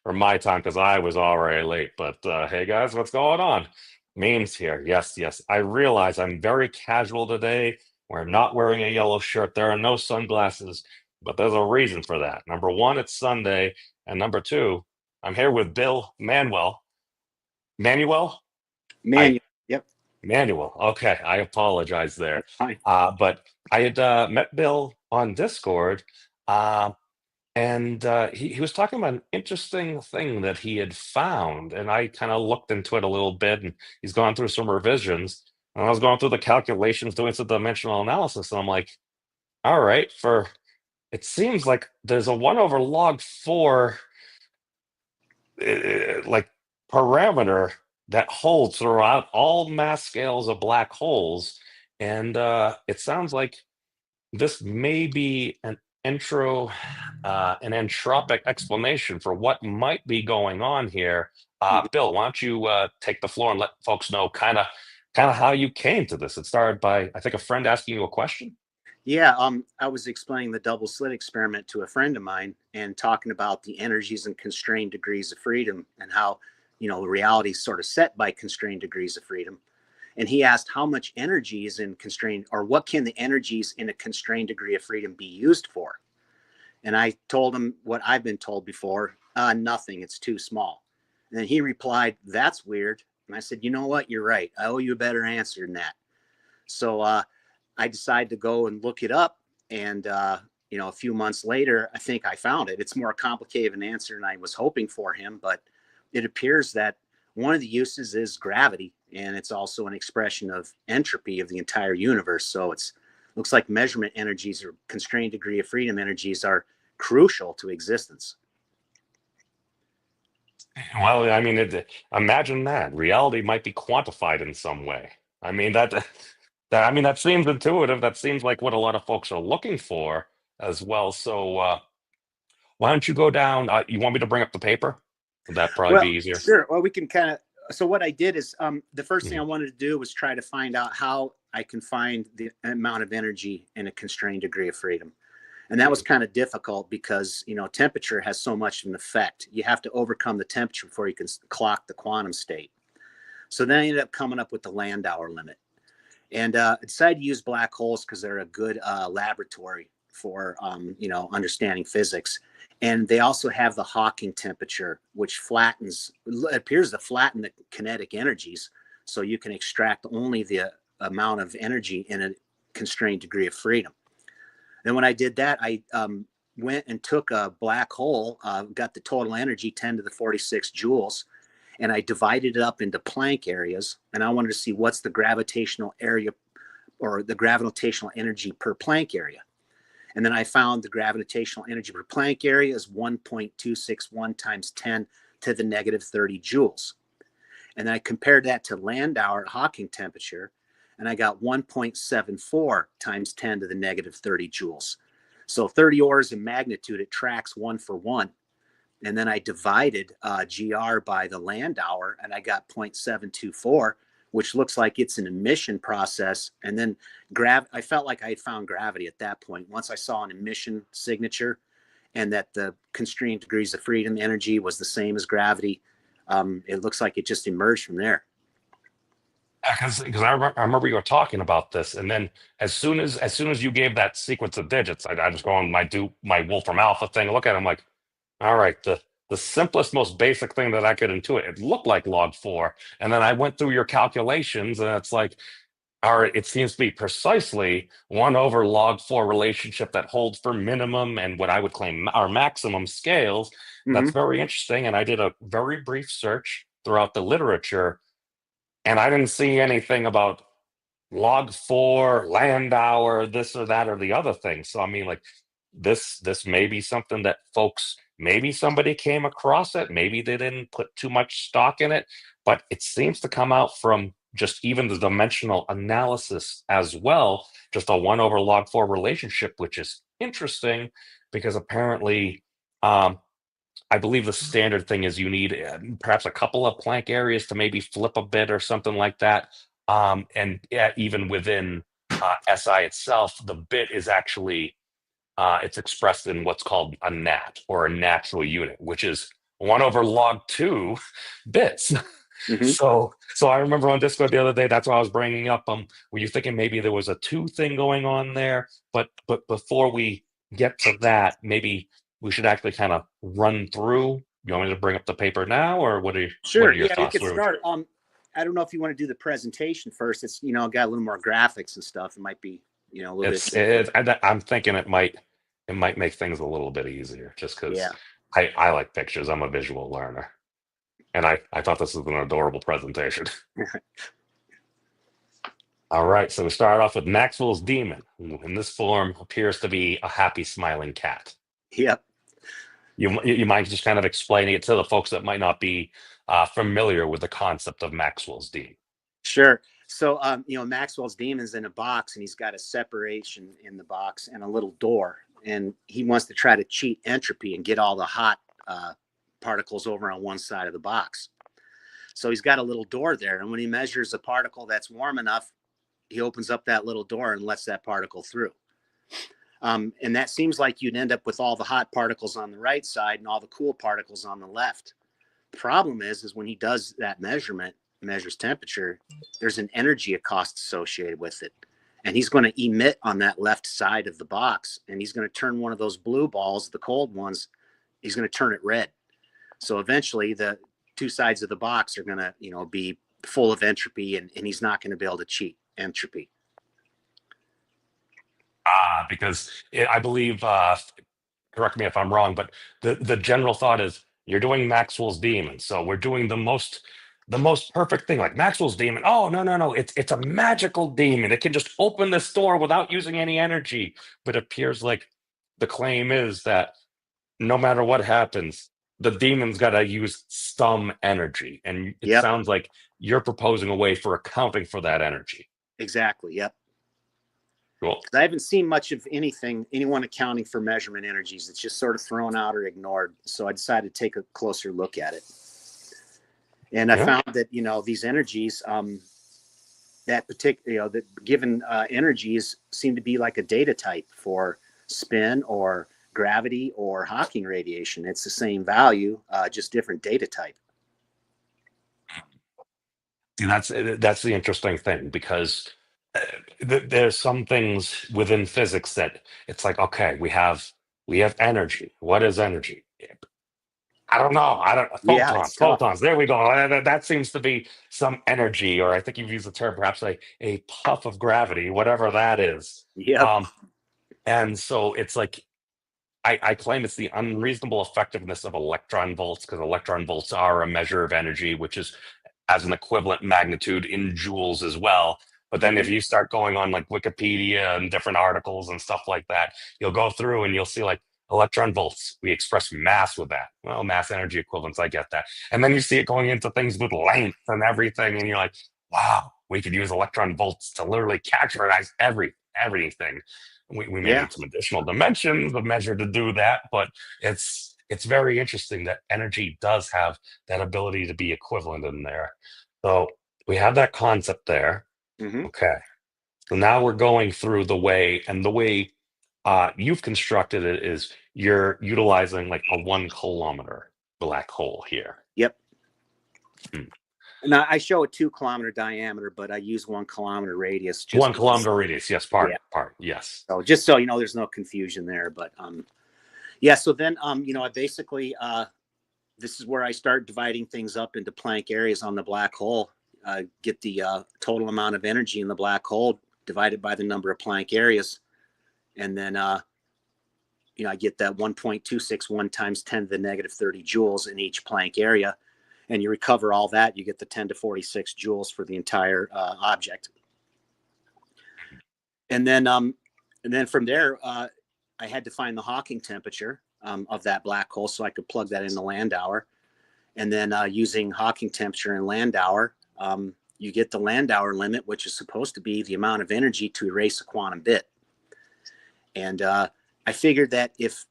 for my time because I was already late. But hey, guys, what's going on? Memes here. Yes, yes. I realize I'm very casual today. We're not wearing a yellow shirt. There are no sunglasses, but there's a reason for that. Number one, it's Sunday. And number two, I'm here with Bill Manuel. Manuel? I Manuel. Yep, Manuel. Okay, I apologize there. that's fine. But I had met Bill on Discord, uh, and he was talking about an interesting thing that he had found. And I kind of looked into it a little bit, and he's gone through some revisions. And I was going through the calculations, doing some dimensional analysis, and I'm like, all right, for it seems like there's a 1 over log 4 like parameter that holds throughout all mass scales of black holes. And it sounds like this may be an entropic explanation for what might be going on here. Mhm. Bill, why don't you take the floor and let folks know kind of how you came to this? It started by, I think, a friend asking you a question. Yeah, I was explaining the double slit experiment to a friend of mine and talking about the energies and constrained degrees of freedom and how, reality is sort of set by constrained degrees of freedom. And he asked how much energy is in constrained, or what can the energies in a constrained degree of freedom be used for? And I told him what I've been told before, nothing, it's too small. And then he replied, that's weird. And I said, you know what, you're right. I owe you a better answer than that. So I decided to go and look it up. And, a few months later, I think I found it. It's more complicated of an answer than I was hoping for him, but it appears that one of the uses is gravity, and it's also an expression of entropy of the entire universe. So it's looks like measurement energies or constrained degree of freedom energies are crucial to existence. Well, I mean, imagine that reality might be quantified in some way. I mean that seems intuitive. That seems like what a lot of folks are looking for as well. So why don't you go down? You want me to bring up the paper? Would that probably be Well, easier? sure. Well, we can kind of. So what I did is the first thing I Mhm. wanted to do was try to find out how I can find the amount of energy in a constrained degree of freedom. And that was kind of difficult because, temperature has so much of an effect. You have to overcome the temperature before you can clock the quantum state. So then I ended up coming up with the Landauer limit. And I decided to use black holes because they're a good laboratory for, understanding physics. And they also have the Hawking temperature, which appears to flatten the kinetic energies. So you can extract only the amount of energy in a constrained degree of freedom. Then when I did that, I went and took a black hole, got the total energy 10 to the 46 joules, and I divided it up into Planck areas. And I wanted to see what's the gravitational area or the gravitational energy per Planck area. And then I found the gravitational energy per Planck area is 1.261 times 10 to the negative 30 joules. And then I compared that to Landauer Hawking temperature, and I got 1.74 times 10 to the negative 30 joules. So 30 orders of magnitude, it tracks 1 for 1. And then I divided GR by the Landauer, and I got 0.724, which looks like it's an emission process. And then I felt like I had found gravity at that point. Once I saw an emission signature and that the constrained degrees of freedom energy was the same as gravity, it looks like it just emerged from there. Because I remember you were talking about this, and then as soon as you gave that sequence of digits, I just go on my Wolfram Alpha thing, look at it, I'm like, all right, the simplest, most basic thing that I could intuit, it looked like log 4, and then I went through your calculations, and it's like, all right, it seems to be precisely 1 over log 4 relationship that holds for minimum and what I would claim are maximum scales. That's Mm-hmm. very interesting, and I did a very brief search throughout the literature, and I didn't see anything about log 4, Landauer, this or that or the other thing. So I mean, like this may be something that folks, maybe somebody came across it, maybe they didn't put too much stock in it, but it seems to come out from just even the dimensional analysis as well, just a 1 over log 4 relationship, which is interesting because apparently I believe the standard thing is you need perhaps a couple of Planck areas to maybe flip a bit or something like that. And yeah, even within SI itself, the bit is actually it's expressed in what's called a nat or a natural unit, which is 1 over log 2 bits. Hmm. So I remember on Discord the other day, that's why I was bringing up, were you thinking maybe there was a 2 thing going on there? But before we get to that, maybe we should actually kind of run through. You want me to bring up the paper now, or what Sure. are your Yeah, we thoughts? could start. I don't know if you want to do the presentation first. It's, got a little more graphics and stuff. It might be, a little bit simpler. I'm thinking it might make things a little bit easier, just because Yeah. I like pictures. I'm a visual learner, and I thought this was an adorable presentation. All right, so we start off with Maxwell's demon, who in this form appears to be a happy, smiling cat. Yep. You might just kind of explaining it to the folks that might not be familiar with the concept of Maxwell's demon. Sure. So, Maxwell's demon's in a box, and he's got a separation in the box and a little door, and he wants to try to cheat entropy and get all the hot particles over on one side of the box. So he's got a little door there, and when he measures a particle that's warm enough, he opens up that little door and lets that particle through. And that seems like you'd end up with all the hot particles on the right side and all the cool particles on the left. The problem is when he does that measures temperature, there's an energy cost associated with it. And he's going to emit on that left side of the box, and he's going to turn one of those blue balls, the cold ones, he's going to turn it red. So eventually the 2 sides of the box are going to, be full of entropy, and he's not going to be able to cheat entropy. Because I believe, correct me if I'm wrong, but the general thought is you're doing Maxwell's demon, so we're doing the most perfect thing, like Maxwell's demon. Oh, no, it's a magical demon. It can just open this door without using any energy. But it appears like the claim is that no matter what happens, the demon's got to use some energy, and it Yep. sounds like you're proposing a way for accounting for that energy. Exactly. Yep. Cool. I haven't seen much of anyone accounting for measurement energies. It's just sort of thrown out or ignored. So I decided to take a closer look at it. And I found that, these energies, that particular, that given energies seem to be like a data type for spin or gravity or Hawking radiation. It's the same value, just different data type. See, that's the interesting thing, because there's some things within physics that it's like, okay, we have energy. What is energy? I don't know. I don't Yeah, it's photons, tough. photons. There we go. That seems to be some energy, or I think you've used the term perhaps like a puff of gravity, whatever that is. Yep. Um, and so it's like I claim it's the unreasonable effectiveness of electron volts, because electron volts are a measure of energy, which is as an equivalent magnitude in joules as well. But then if you start going on like Wikipedia and different articles and stuff like that, you'll go through and you'll see like electron volts. We express mass with that. Well, mass energy equivalents, I get that. And then you see it going into things with length and everything, and you're like, wow, we could use electron volts to literally characterize everything. We may need some additional dimensions of measure to do that, but it's very interesting that energy does have that ability to be equivalent in there. So we have that concept there. Mm-hmm. Okay. So now we're going through the way you've constructed it is you're utilizing like a 1 kilometer black hole here. Yep. Hmm. And I show a 2 kilometer diameter, but I use 1 kilometer radius. 1 kilometer radius. Yes. Part. Yes. So just so there's no confusion there. But yeah. So then I basically this is where I start dividing things up into Planck areas on the black hole. Get the total amount of energy in the black hole divided by the number of Planck areas, and then I get that 1.261 times 10 to the negative 30 joules in each Planck area. And you recover all that, you get the 10 to 46 joules for the entire object. And then from there, I had to find the Hawking temperature of that black hole so I could plug that into Landauer. And then using Hawking temperature and Landauer, you get the Landauer limit, which is supposed to be the amount of energy to erase a quantum bit. And I figured that if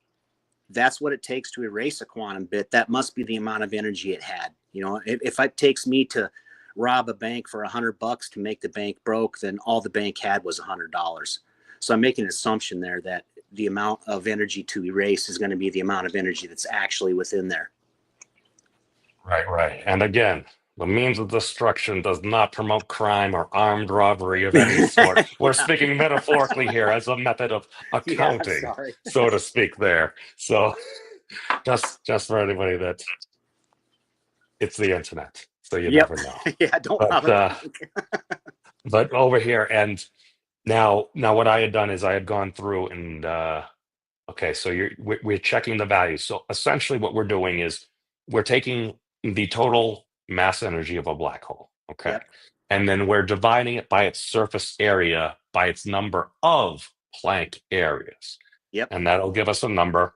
that's what it takes to erase a quantum bit, that must be the amount of energy it had. If it takes me to rob a bank for $100 to make the bank broke, then all the bank had was $100. So I'm making an assumption there that the amount of energy to erase is going to be the amount of energy that's actually within there. Right. And again, the means of destruction does not promote crime or armed robbery of any sort. We're Yeah. speaking metaphorically here as a method of Yeah, I'm accounting, sorry. so to speak there. So just for anybody that it's the internet, so you Yep. never know. Yeah, don't rob But a bank. over here, and now what I had done is I had gone through and okay, so we're checking the values. So essentially, what we're doing is we're taking the total mass energy of a black hole, okay, Yep. and then we're dividing it by its surface area by its number of Planck areas, Yep. and that'll give us a number.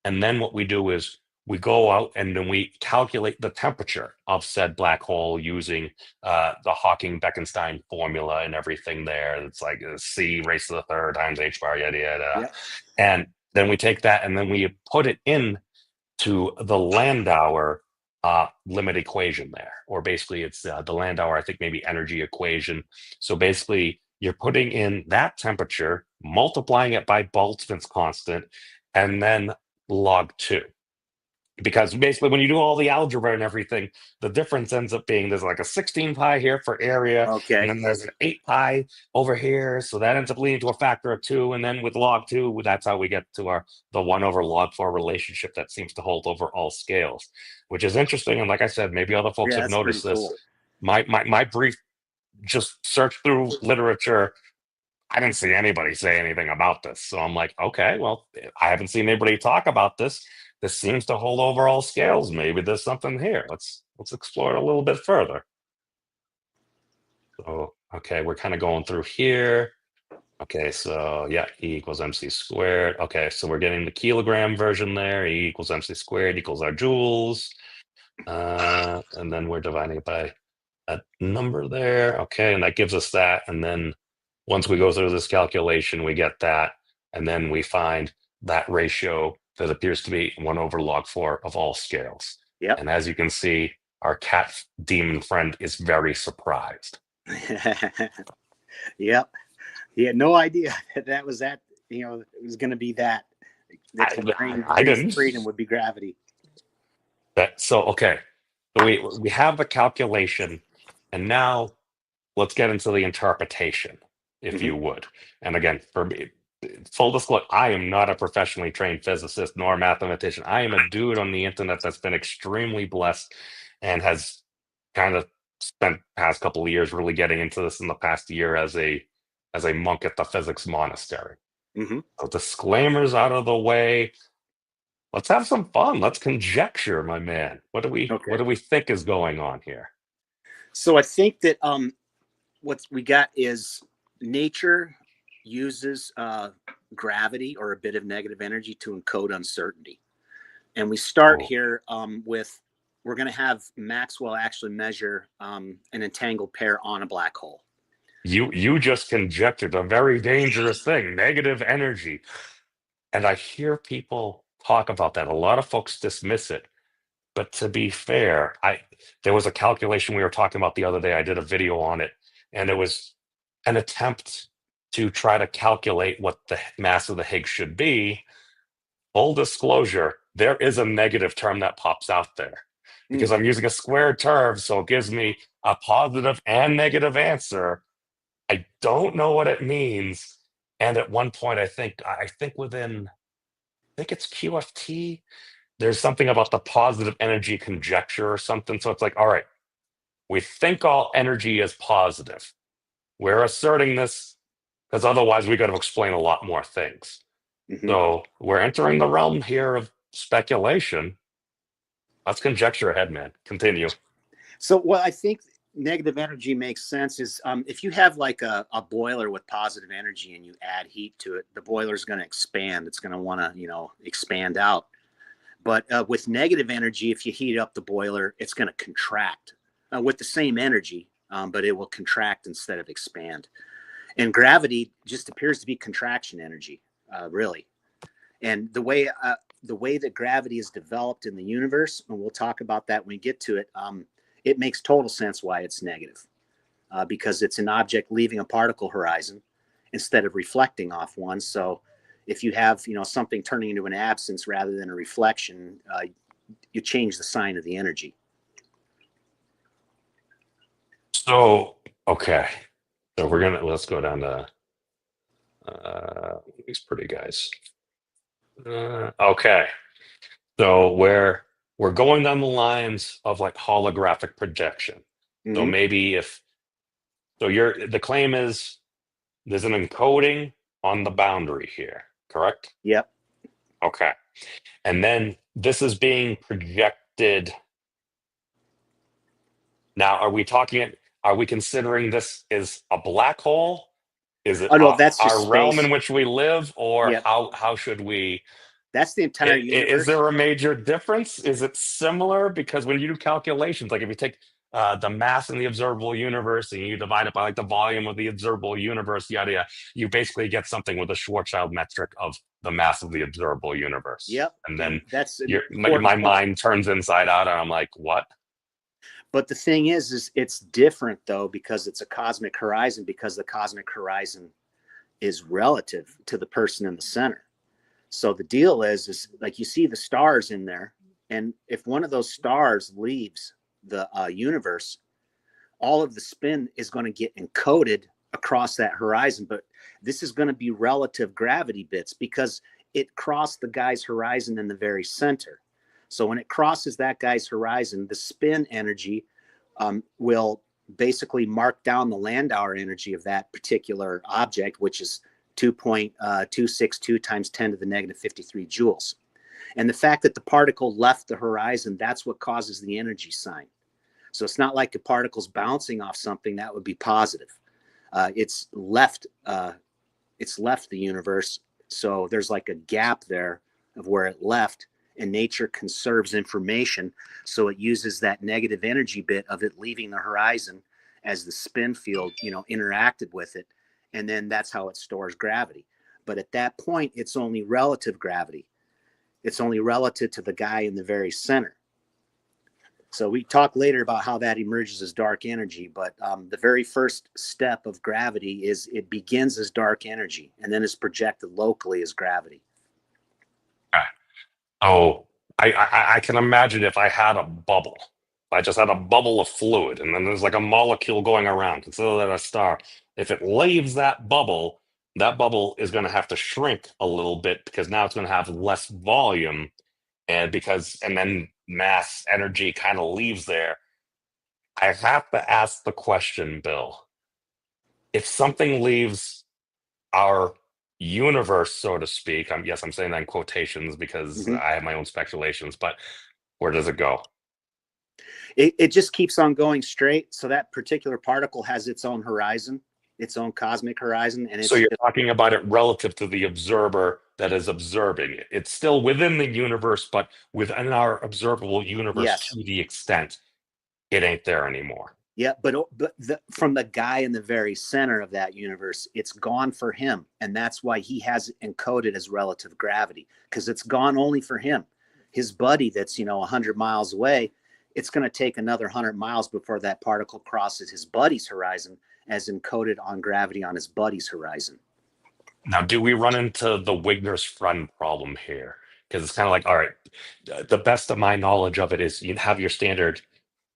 And then what we do is we go out and then we calculate the temperature of said black hole using the Hawking-Bekenstein formula and everything there. It's like C raised to the third times h bar, yada, yada. Yep. And then we take that and then we put it in to the Landauer limit equation there, or basically it's the Landauer, I think maybe energy equation. So basically, you're putting in that temperature, multiplying it by Boltzmann's constant, and then log 2. Because basically, when you do all the algebra and everything, the difference ends up being there's like a 16 pi here for area, and Okay. then there's an 8 pi over here. So that ends up leading to a factor of 2. And then with log 2, that's how we get to the 1 over log 4 relationship that seems to hold over all scales, which is interesting. And like I said, maybe other folks Yeah, have that's pretty noticed this. cool. My brief just search through literature, I didn't see anybody say anything about this. So I'm like, okay, well, I haven't seen anybody talk about this. This seems to hold over all scales. Maybe there's something here. Let's explore it a little bit further. So, okay, we're kind of going through here. Okay, so yeah, E equals MC squared. Okay, so we're getting the kilogram version there. E equals MC squared equals our joules. And then we're dividing it by that number there. Okay, and that gives us that. And then once we go through this calculation, we get that. And then we find that ratio that appears to be 1 over log 4 of all scales. Yep. And as you can see, our cat demon friend is very surprised. Yep. He had no idea that was that, it was going to be that. The constraint I degree of didn't. freedom would be gravity. So okay. So we have the calculation, and now let's get into the interpretation, if Mm-hmm. you would. And again, for me, full disclosure, I am not a professionally trained physicist nor mathematician. I am a dude on the internet that's been extremely blessed and has kind of spent past couple of years really getting into this in the past year as a monk at the Physics Monastery. Mm-hmm. So disclaimers out of the way. Let's have some fun. Let's conjecture, my man. What do Okay. we think is going on here? So I think that what we got is nature uses gravity or a bit of negative energy to encode uncertainty. And we start Oh. here with we're going to have Maxwell actually measure an entangled pair on a black hole. You just conjectured a very dangerous thing, negative energy. And I hear people talk about that. A lot of folks dismiss it. But to be fair, there was a calculation we were talking about the other day. I did a video on it, and it was an attempt to try to calculate what the mass of the Higgs should be. Full disclosure, there is a negative term that pops out there because Mm. I'm using a squared term, so it gives me a positive and negative answer. I don't know what it means. And at one point, I think it's QFT. There's something about the positive energy conjecture or something. So it's like, all right, we think all energy is positive. We're asserting this because otherwise we got to explain a lot more things. Mm-hmm. So we're entering the realm here of speculation. Let's conjecture ahead, man. Continue. So what I think negative energy makes sense is if you have like a boiler with positive energy and you add heat to it, the boiler is going to expand. It's going to want to, expand out. But with negative energy, if you heat up the boiler, it's going to contract with the same energy, but it will contract instead of expand. And gravity just appears to be contraction energy, really. And the way that gravity is developed in the universe, and we'll talk about that when we get to it, it makes total sense why it's negative, because it's an object leaving a particle horizon instead of reflecting off one. So if you have something turning into an absence rather than a reflection, you change the sign of the energy. So, okay. So let's go down to these pretty guys. Okay. So we're going down the lines of like holographic projection. So Hmm. maybe if so the claim is there's an encoding on the boundary here, correct? Yep. Okay. And then this is being projected. Now, are we considering this is a black hole? Is it Oh no, that's just our realm in space. which we live, or Yep. how should we? That's the entire Is universe. there a major difference? Is it similar? Because when you do calculations, like if you take the mass in the observable universe and you divide it by like the volume of the observable universe, yada yada, you basically get something with a Schwarzschild metric of the mass of the observable universe. Yep. And And then that's an my important point. mind turns inside out, and I'm like, what? But the thing is it's different though because it's a cosmic horizon because the cosmic horizon is relative to the person in the center. So the deal is like you see the stars in there, and if one of those stars leaves the universe, all of the spin is going to get encoded across that horizon. But this is going to be relative gravity bits because it crossed the guy's horizon in the very center. So when it crosses that guy's horizon, the spin energy will basically mark down the Landauer energy of that particular object, which is 2.262 times 10 to the negative 53 joules. And the fact that the particle left the horizon, that's what causes the energy sign. So it's not like a particle's bouncing off something that would be positive. It's left. It's left the universe. So there's like a gap there of where it left, and nature conserves information. So it uses that negative energy bit of it leaving the horizon as the spin field, interacted with it, and then that's how it stores gravity. But at that point, it's only relative gravity. It's only relative to the guy in the very center. So we talk later about how that emerges as dark energy, but the very first step of gravity is it begins as dark energy and then is projected locally as gravity. Oh, I can imagine if I had a bubble. I just had a bubble of fluid, and then there's like a molecule going around. Consider that a star. If it leaves that bubble is going to have to shrink a little bit because now it's going to have less volume, and then mass energy kind of leaves there. I have to ask the question, Bill. If something leaves our universe, so to speak, I'm saying that in quotations because Mm-hmm. I have my own speculations, but where does it go? It just keeps on going straight. So that particular particle has its own horizon, its own cosmic horizon, and So it's you're just, talking about it relative to the observer that is observing it. It's still within the universe, but within our observable universe yes. to the extent it ain't there anymore. Yeah, but from the guy in the very center of that universe, it's gone for him, and that's why he has it encoded as relative gravity because it's gone only for him. His buddy that's 100 miles away, it's going to take another 100 miles before that particle crosses his buddy's horizon as encoded on gravity on his buddy's horizon. Now, do we run into the Wigner's friend problem here? Because it's kind of like, all right, the best of my knowledge of it is you have your standard.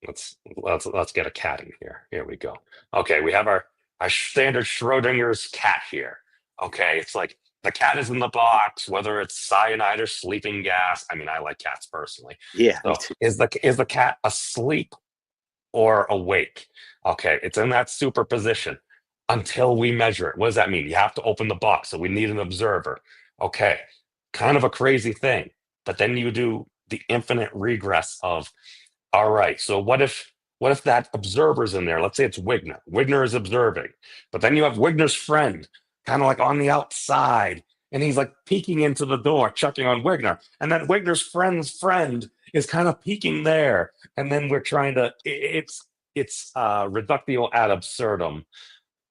Let's get a cat in here. Here we go. Okay, we have our standard Schrodinger's cat here. Okay, it's like the cat is in the box, whether it's cyanide or sleeping gas. I mean, I like cats personally. Yeah, me So too. is the cat asleep or awake? Okay, it's in that superposition until we measure it. What does that mean? You have to open the box, so we need an observer. Okay, kind of a crazy thing. But then you do the infinite regress of, all right, so what if that observer's in there? Let's say it's Wigner. Wigner is observing, but then you have Wigner's friend, kind of like on the outside, and he's like peeking into the door, checking on Wigner, and then Wigner's friend's friend is kind of peeking there, and then we're trying to. It's reductio ad absurdum,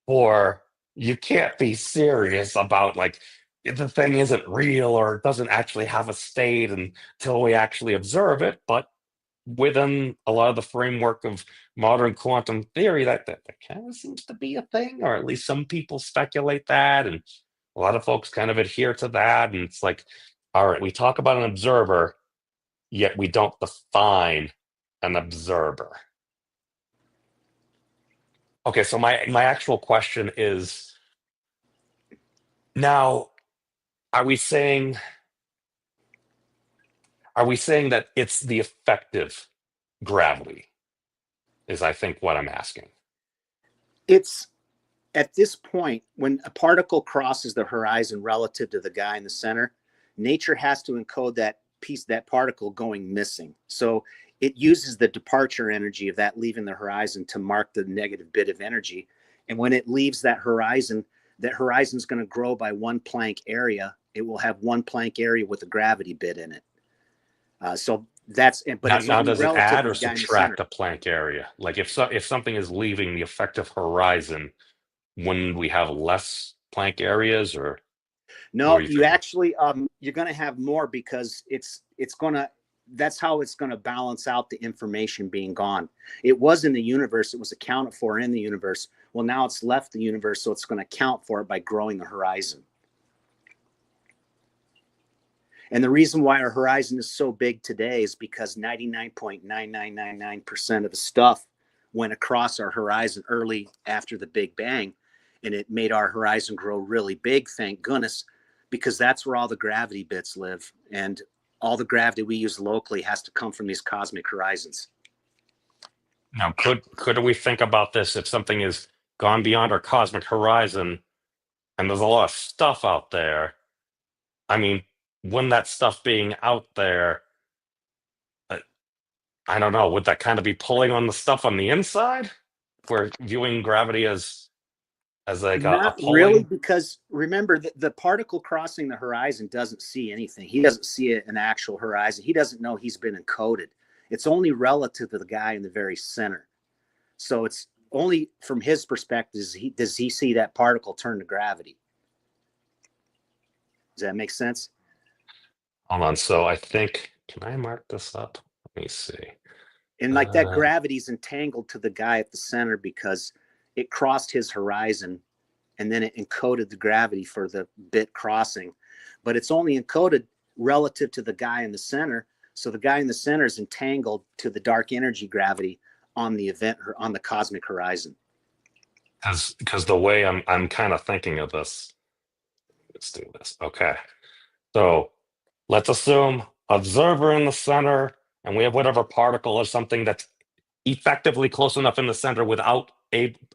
or you can't be serious about like if the thing isn't real or it doesn't actually have a state until we actually observe it, but within a lot of the framework of modern quantum theory, that kind of seems to be a thing, or at least some people speculate that, and a lot of folks kind of adhere to that. And it's like, all right, we talk about an observer, yet we don't define an observer. Okay, so my actual question is now, are we saying that it's the effective gravity? Is I think what I'm asking. It's at this point, when a particle crosses the horizon relative to the guy in the center, nature has to encode that piece, that particle going missing. So it uses the departure energy of that leaving the horizon to mark the negative bit of energy. And when it leaves that horizon is going to grow by 1 Planck area. It will have 1 Planck area with a gravity bit in it. So that's, but it's Now only does it relative add to or the guy in the center. subtract a Planck area? Like if something is leaving the effective horizon, wouldn't we have less Planck areas, or what No, are you you thinking? actually you're going to have more because it's going to that's how it's going to balance out the information being gone. It was in the universe, it was accounted for in the universe. Well, now it's left the universe, so it's going to account for it by growing the horizon. And the reason why our horizon is so big today is because 99.9999% of the stuff went across our horizon early after the Big Bang, and it made our horizon grow really big, thank goodness, because that's where all the gravity bits live. And all the gravity we use locally has to come from these cosmic horizons. Now, could we think about this if something is gone beyond our cosmic horizon and there's a lot of stuff out there? I mean, when that stuff being out there, uh, I don't know, would that kind of be pulling on the stuff on the inside? We're viewing gravity as like a Not really, pulling. because remember that the particle crossing the horizon doesn't see anything. He doesn't see an actual horizon. He doesn't know he's been encoded. It's only relative to the guy in the very center. So it's only from his perspective does he see that particle turn to gravity. Does that make sense? Hold on. So I think, can I mark this up? Let me see. And like that Uh, gravity's entangled to the guy at the center because it crossed his horizon and then it encoded the gravity for the bit crossing. But it's only encoded relative to the guy in the center. So the guy in the center is entangled to the dark energy gravity on the event or on the cosmic horizon. because the way I'm kind of thinking of this, let's do this. Okay. So let's assume observer in the center, and we have whatever particle or something that's effectively close enough in the center without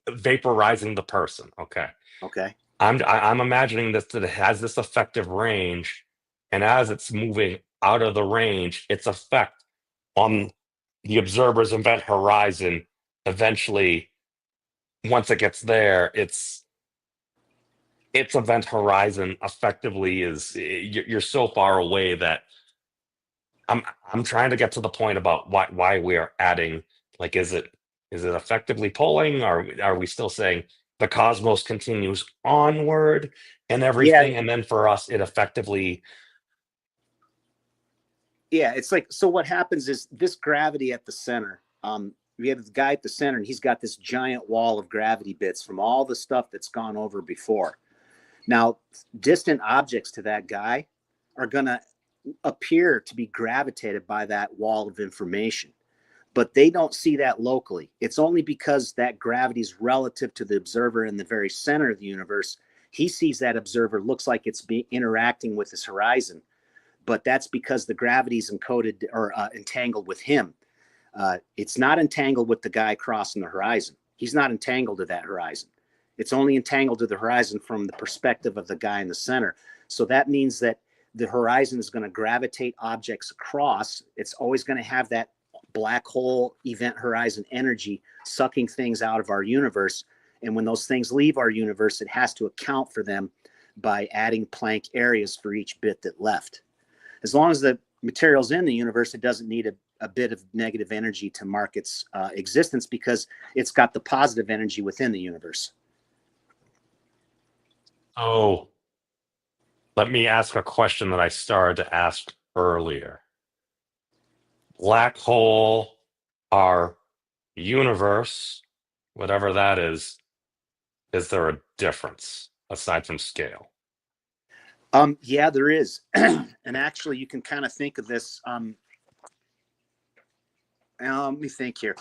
vaporizing the person. Okay. Okay. I'm imagining this that it has this effective range, and as it's moving out of the range, its effect on the observer's event horizon eventually, once it gets there, its event horizon effectively is you're so far away that I'm I'm trying to get to the point about why we are adding, like, is it effectively pulling, or are we still saying the cosmos continues onward and Yeah. everything, and then for us it effectively. Yeah. It's like, so what happens is this gravity at the center, we have the guy at the center and he's got this giant wall of gravity bits from all the stuff that's gone over before. Now, distant objects to that guy are going to appear to be gravitated by that wall of information, but they don't see that locally. It's only because that gravity is relative to the observer in the very center of the universe. He sees that observer looks like it's interacting with his horizon, but that's because the gravity is encoded or entangled with him. It's not entangled with the guy crossing the horizon. He's not entangled to that horizon. It's only entangled to the horizon from the perspective of the guy in the center. So that means that the horizon is going to gravitate objects across. It's always going to have that black hole event horizon energy sucking things out of our universe. And when those things leave our universe, it has to account for them by adding Planck areas for each bit that left. As long as the material's in the universe, it doesn't need a bit of negative energy to mark its existence because it's got the positive energy within the universe. Oh, let me ask a question that I started to ask earlier. Black hole, our universe, whatever that is there a difference aside from scale? Yeah, there is. And actually, you can kind of think of this. Let me think here.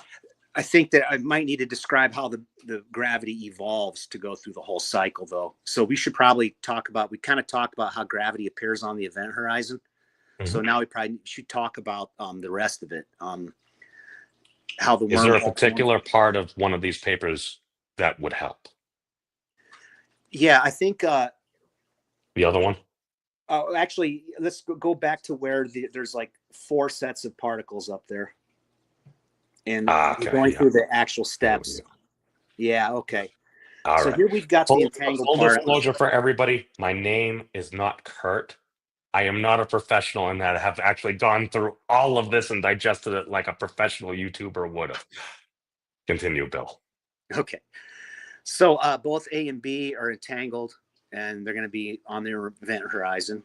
I think that I might need to describe how the gravity evolves to go through the whole cycle, though. So we should probably we kind of talked about how gravity appears on the event horizon. Mm-hmm. So now we probably should talk about the rest of it. How the Is there a particular part of one of these papers that would help? Yeah, I think the other one. Actually, let's go back to where there's like 4 sets of particles up there, and Okay, going through the actual steps. Yeah. Okay. All right. Here we've got the entangled full particles. disclosure for everybody: my name is not Kurt. I am not a professional in that. I have actually gone through all of this and digested it like a professional YouTuber would have. Continue, Bill. Okay. So both A and B are entangled, and they're going to be on their event horizon.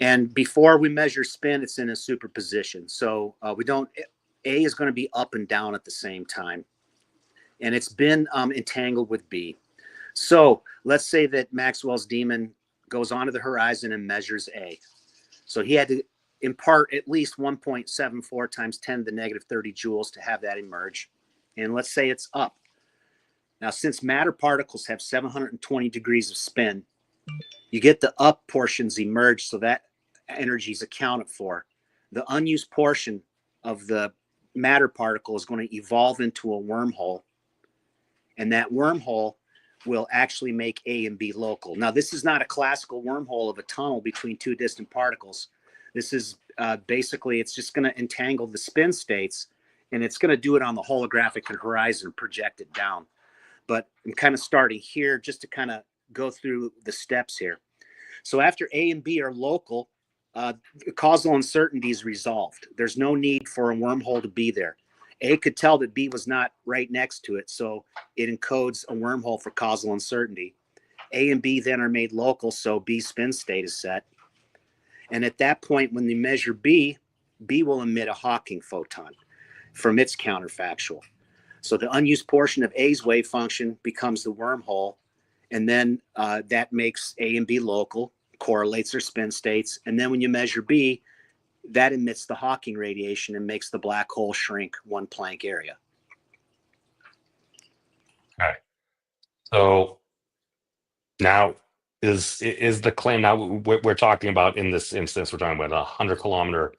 And before we measure spin, it's in a superposition. So A is going to be up and down at the same time. And it's been entangled with B. So let's say that Maxwell's demon goes onto the horizon and measures A. So he had to impart at least 1.74 times 10 to the negative 30 joules to have that emerge. And let's say it's up. Now, since matter particles have 720 degrees of spin, you get the up portions emerge, so that energy is accounted for. The unused portion of the matter particle is going to evolve into a wormhole, and that wormhole will actually make A and B local. Now, this is not a classical wormhole of a tunnel between 2 distant particles. This is basically, it's just going to entangle the spin states, and it's going to do it on the holographic horizon, project it down. But I'm kind of starting here just to kind of go through the steps here. So after A and B are local, causal uncertainty is resolved. There's no need for a wormhole to be there. A could tell that B was not right next to it, so it encodes a wormhole for causal uncertainty. A and B then are made local, so B's spin state is set. And at that point, when they measure B, B will emit a Hawking photon from its counterfactual. So the unused portion of A's wave function becomes the wormhole, and then that makes A and B local, correlates their spin states, and then when you measure B, that emits the Hawking radiation and makes the black hole shrink 1 Planck area. Okay. So now is the claim, now we're talking about, in this instance, we're talking about a 100-kilometer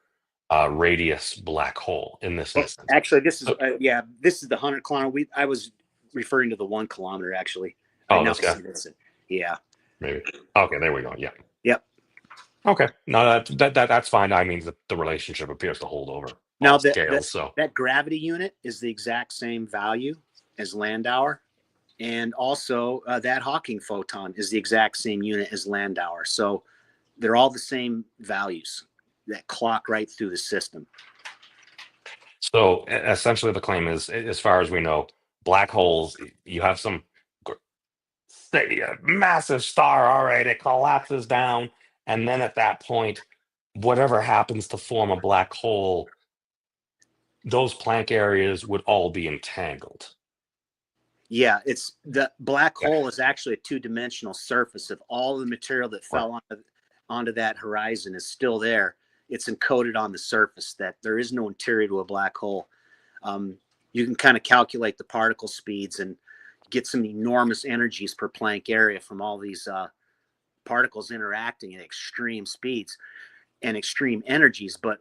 radius black hole in this instance. Actually, this is this is the 100-kilometer. I was referring to the 1 kilometer actually. This guy. Yeah. Maybe. Okay, there we go. Yeah. Yep. Okay. No, that's fine. I mean, the relationship appears to hold over. Now So that gravity unit is the exact same value as Landauer, and also that Hawking photon is the exact same unit as Landauer. So they're all the same values that clock right through the system. So essentially, the claim is, as far as we know, black holes, you have some say a massive star, all right, it collapses down, and then at that point, whatever happens to form a black hole, those Planck areas would all be entangled. Yeah, it's the black hole is actually a 2-dimensional surface of all the material that fell onto that horizon is still there. It's encoded on the surface, that there is no interior to a black hole. You can kind of calculate the particle speeds and get some enormous energies per Planck area from all these particles interacting at extreme speeds and extreme energies. But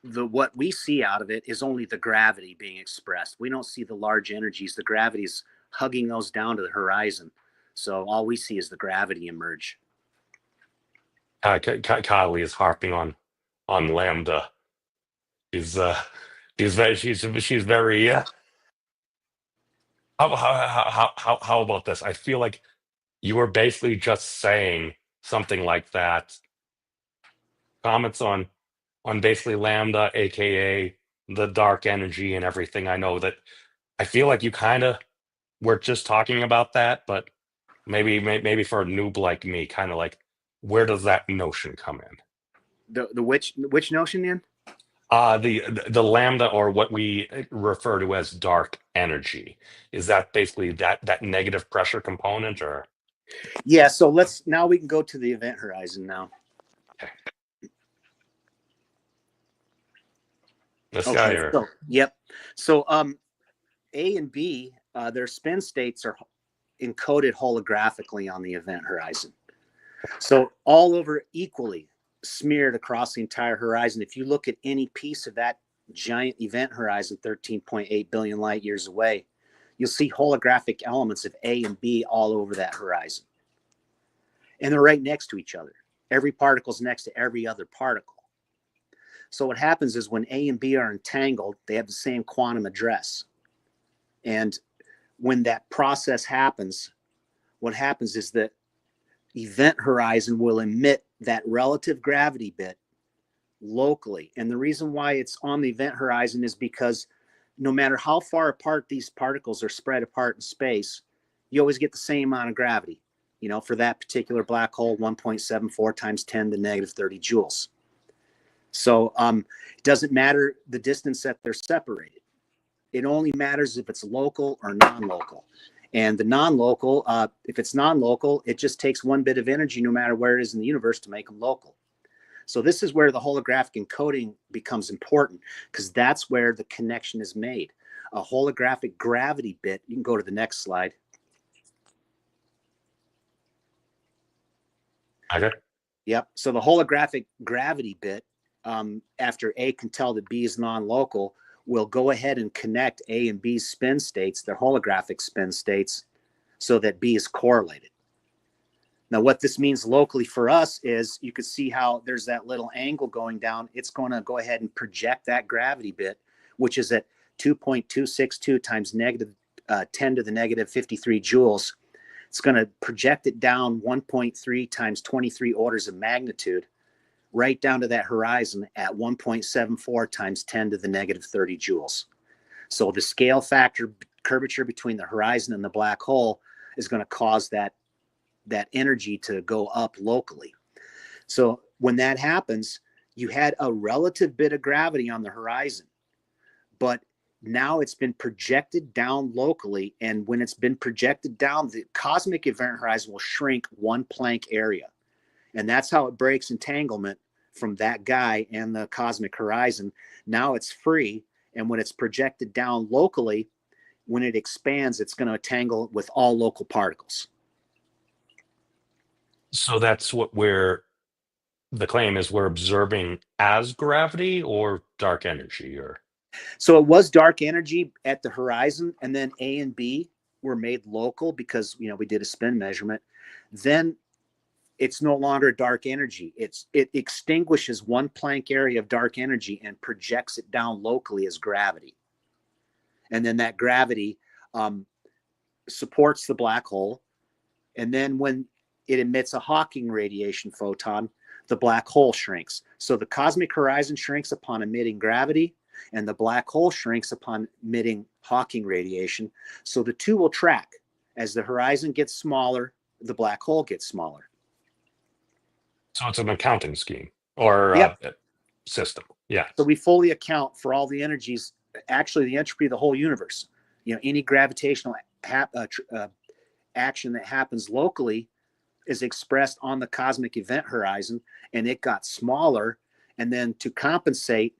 what we see out of it is only the gravity being expressed. We don't see the large energies. The gravity is hugging those down to the horizon. So all we see is the gravity emerge. Kylie is harping on lambda. She's very how about this? I feel like you were basically just saying something like that. Comments on basically lambda, aka the dark energy and everything. I know that I feel like you kind of were just talking about that, but maybe for a noob like me, kind of like, where does that notion come in? The which notion, then? The lambda, or what we refer to as dark energy, is that basically that negative pressure component, or? Yeah. So now we can go to the event horizon now. Okay. This guy, or? Yep. So A and B, their spin states are encoded holographically on the event horizon. So all over equally smeared across the entire horizon. If you look at any piece of that giant event horizon, 13.8 billion light years away, you'll see holographic elements of A and B all over that horizon. And they're right next to each other. Every particle is next to every other particle. So what happens is when A and B are entangled, they have the same quantum address. And when that process happens, what happens is that event horizon will emit that relative gravity bit locally. And the reason why it's on the event horizon is because no matter how far apart these particles are spread apart in space, you always get the same amount of gravity. You know, for that particular black hole, 1.74 times 10 to the negative 30 joules. So it doesn't matter the distance that they're separated. It only matters if it's local or non-local. And the non-local, if it's non-local, it just takes one bit of energy no matter where it is in the universe to make them local. So this is where the holographic encoding becomes important, because that's where the connection is made. A holographic gravity bit, you can go to the next slide. Okay. Yep. So the holographic gravity bit, after A can tell that B is non-local, will go ahead and connect A and B's spin states, their holographic spin states, so that B is correlated. Now, what this means locally for us is you can see how there's that little angle going down. It's going to go ahead and project that gravity bit, which is at 2.262 times negative 10 to the negative 53 joules. It's going to project it down 1.3 times 23 orders of magnitude, right down to that horizon at 1.74 times 10 to the negative 30 joules. So the scale factor curvature between the horizon and the black hole is going to cause that energy to go up locally. So when that happens, you had a relative bit of gravity on the horizon, but now it's been projected down locally. And when it's been projected down, the cosmic event horizon will shrink one Planck area. And that's how it breaks entanglement from that guy and the cosmic horizon. Now it's free. And when it's projected down locally, when it expands, it's going to entangle with all local particles. So that's what the claim is we're observing as gravity or dark energy, or So it was dark energy at the horizon, and then A and B were made local because, you know, we did a spin measurement. Then it's no longer dark energy. It extinguishes one Planck area of dark energy and projects it down locally as gravity. And then that gravity supports the black hole. And then when it emits a Hawking radiation photon, the black hole shrinks. So the cosmic horizon shrinks upon emitting gravity, and the black hole shrinks upon emitting Hawking radiation. So the two will track. As the horizon gets smaller, the black hole gets smaller. so it's an accounting scheme or Yep. system. Yeah. So we fully account for all the energies, actually the entropy of the whole universe. You know, any gravitational action that happens locally is expressed on the cosmic event horizon, and it got smaller. And then to compensate,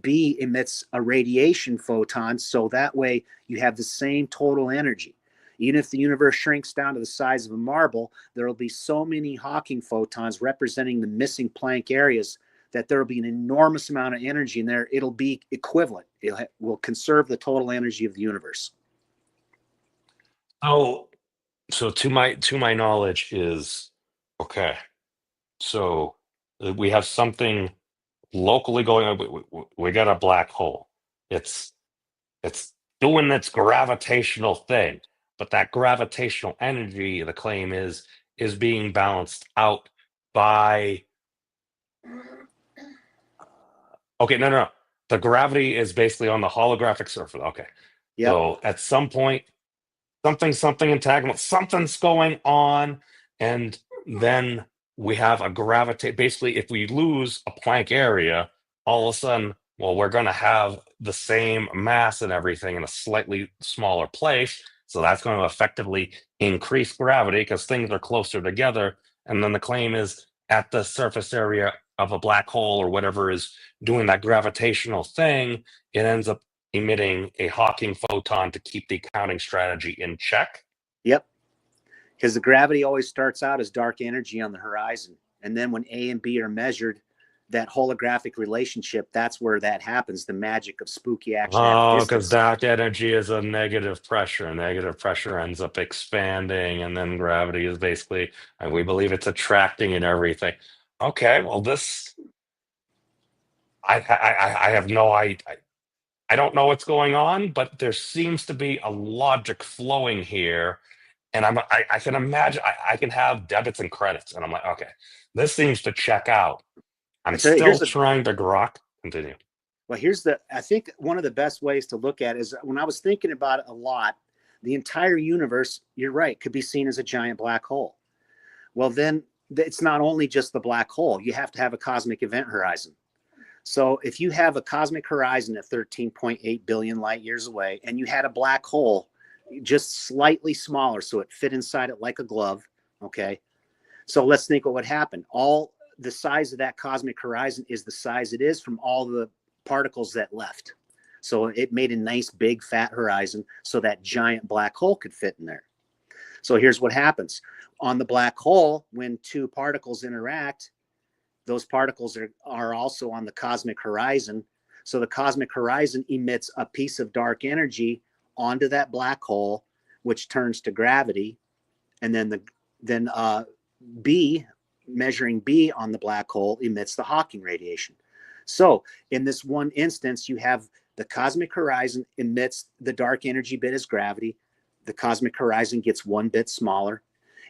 B emits a radiation photon, so that way you have the same total energy. Even if the universe shrinks down to the size of a marble, there will be so many Hawking photons representing the missing Planck areas that there will be an enormous amount of energy in there. It'll be equivalent. It will conserve the total energy of the universe. Oh, so to my knowledge is okay. So we have something locally going on. We got a black hole. It's doing its gravitational thing, but that gravitational energy, the claim is being balanced out by. Okay, no. The gravity is basically on the holographic surface. Okay, Yep. so at some point, something entanglement, something's going on, and then we have a gravitate. Basically, if we lose a Planck area, all of a sudden, well, we're going to have the same mass and everything in a slightly smaller place. So that's going to effectively increase gravity because things are closer together. And then the claim is at the surface area of a black hole or whatever is doing that gravitational thing, it ends up emitting a Hawking photon to keep the accounting strategy in check. Yep. Because the gravity always starts out as dark energy on the horizon. And then when A and B are measured, that holographic relationship, that's where that happens. The magic of spooky action at a Oh, because distance. dark energy is a negative pressure. Negative pressure ends up expanding, and then gravity is basically, and we believe it's attracting and everything. Okay, well, this I have no I don't know what's going on, but there seems to be a logic flowing here, and I can imagine I can have debits and credits, and I'm like, okay, this seems to check out. I'm I tell you, still trying to grok. Continue. I think one of the best ways to look at it is when I was thinking about it a lot, the entire universe, you're right, could be seen as a giant black hole. Well, then it's not only just the black hole, you have to have a cosmic event horizon. So if you have a cosmic horizon at 13.8 billion light years away, and you had a black hole just slightly smaller, so it fit inside it like a glove, okay? So let's think what would happen. All the size of that cosmic horizon is the size it is from all the particles that left. So it made a nice big fat horizon so that giant black hole could fit in there. So here's what happens. On the black hole, when two particles interact, those particles are also on the cosmic horizon. So the cosmic horizon emits a piece of dark energy onto that black hole, which turns to gravity. And then B, measuring B on the black hole, emits the Hawking radiation. So in this one instance, you have the cosmic horizon emits the dark energy bit as gravity. The cosmic horizon gets one bit smaller,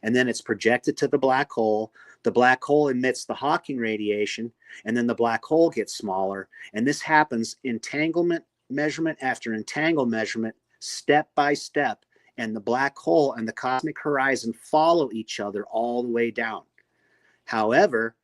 and then it's projected to the black hole. The black hole emits the Hawking radiation, and then the black hole gets smaller. And this happens entanglement measurement after entanglement measurement, step by step. And the black hole and the cosmic horizon follow each other all the way down. However,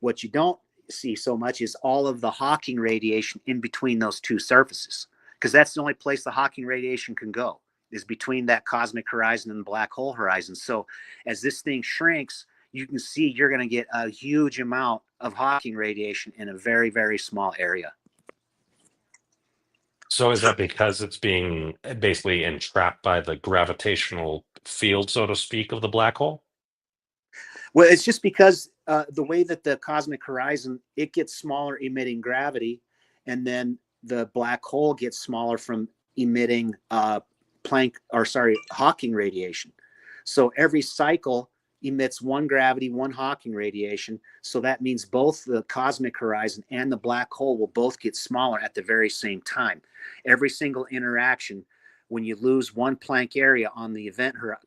what you don't see so much is all of the Hawking radiation in between those two surfaces, because that's the only place the Hawking radiation can go, is between that cosmic horizon and the black hole horizon. So as this thing shrinks, you can see you're going to get a huge amount of Hawking radiation in a very, very small area. So is that because it's being basically entrapped by the gravitational field, so to speak, of the black hole? Well, it's just because the way that the cosmic horizon, it gets smaller emitting gravity, and then the black hole gets smaller from emitting Hawking radiation. So every cycle emits one gravity, one Hawking radiation. So that means both the cosmic horizon and the black hole will both get smaller at the very same time. Every single interaction, when you lose one Planck area on the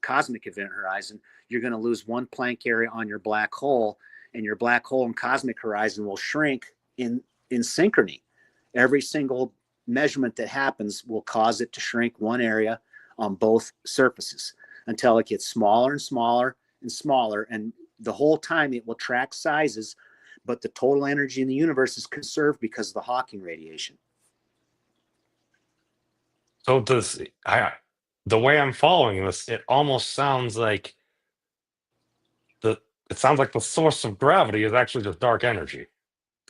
cosmic event horizon, you're going to lose one Planck area on your black hole, and your black hole and cosmic horizon will shrink in synchrony. Every single measurement that happens will cause it to shrink one area on both surfaces until it gets smaller and smaller and smaller. And the whole time it will track sizes, but the total energy in the universe is conserved because of the Hawking radiation. So the way I'm following this, it almost sounds like the source of gravity is actually just dark energy.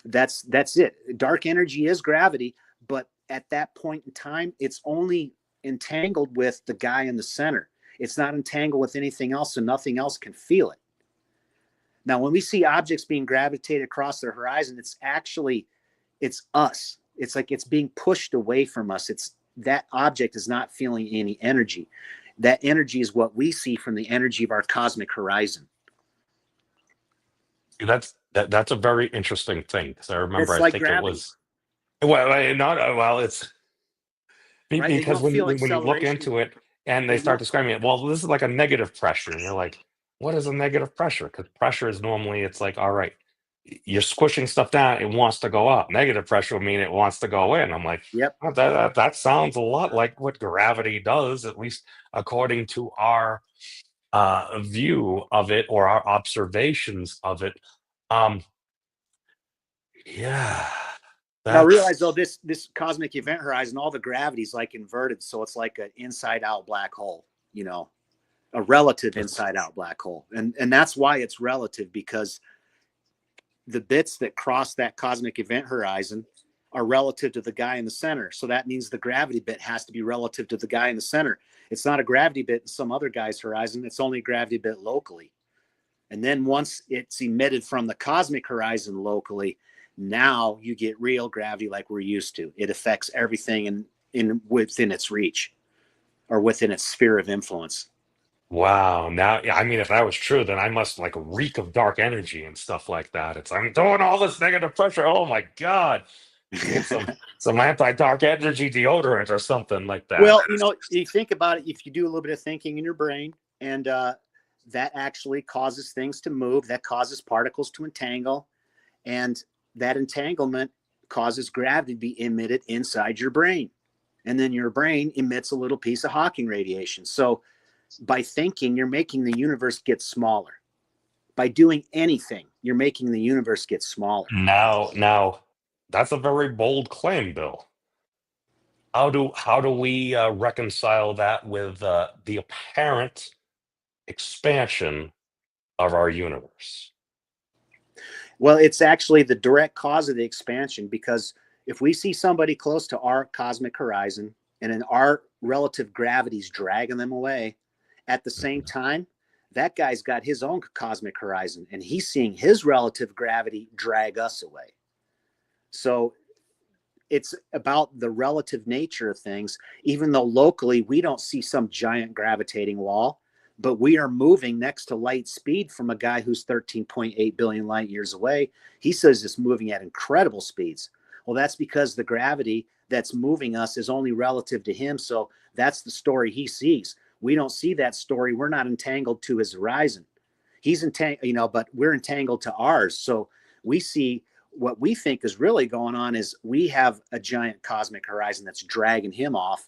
That's it. Dark energy is gravity, but at that point in time, it's only entangled with the guy in the center. It's not entangled with anything else, so nothing else can feel it. Now, when we see objects being gravitated across the horizon, it's us. It's like it's being pushed away from us. That object is not feeling any energy. That energy is what we see from the energy of our cosmic horizon. That's a very interesting thing, because I remember It's I like think it gravity, was it's right? You because don't feel when you look acceleration. into it and they There's start no describing it, well, this is like a negative pressure, and you're like, what is a negative pressure? Because pressure is normally, it's like, all right, you're squishing stuff down, it wants to go up. Negative pressure will mean it wants to go in. I'm like, Yep. oh, that sounds a lot like what gravity does, at least according to our view of it or our observations of it. Um, yeah, Now realize that's though, this cosmic event horizon, all the gravity's like inverted, so it's like an inside out black hole, a relative that's inside out black hole. And that's why it's relative, because the bits that cross that cosmic event horizon are relative to the guy in the center. So that means the gravity bit has to be relative to the guy in the center. It's not a gravity bit in some other guy's horizon. It's only a gravity bit locally. And then once it's emitted from the cosmic horizon locally, now you get real gravity like we're used to. It affects everything in within its reach or within its sphere of influence. Wow. Now, yeah, I mean, if that was true, then I must like reek of dark energy and stuff like that. It's I'm doing all this negative pressure. Oh my God. Need some anti-dark energy deodorant or something like that. Well, you think about it, if you do a little bit of thinking in your brain, and that actually causes things to move, that causes particles to entangle, and that entanglement causes gravity to be emitted inside your brain. And then your brain emits a little piece of Hawking radiation. So by thinking, you're making the universe get smaller. By doing anything, you're making the universe get smaller. Now, that's a very bold claim, Bill. How do we reconcile that with the apparent expansion of our universe? Well, it's actually the direct cause of the expansion, because if we see somebody close to our cosmic horizon and in our relative gravity's dragging them away, at the same time, that guy's got his own cosmic horizon and he's seeing his relative gravity drag us away. So it's about the relative nature of things, even though locally we don't see some giant gravitating wall, but we are moving next to light speed from a guy who's 13.8 billion light years away. He says it's moving at incredible speeds. Well, that's because the gravity that's moving us is only relative to him. So that's the story he sees. We don't see that story. We're not entangled to his horizon. He's entangled, but we're entangled to ours. So we see what we think is really going on is we have a giant cosmic horizon that's dragging him off.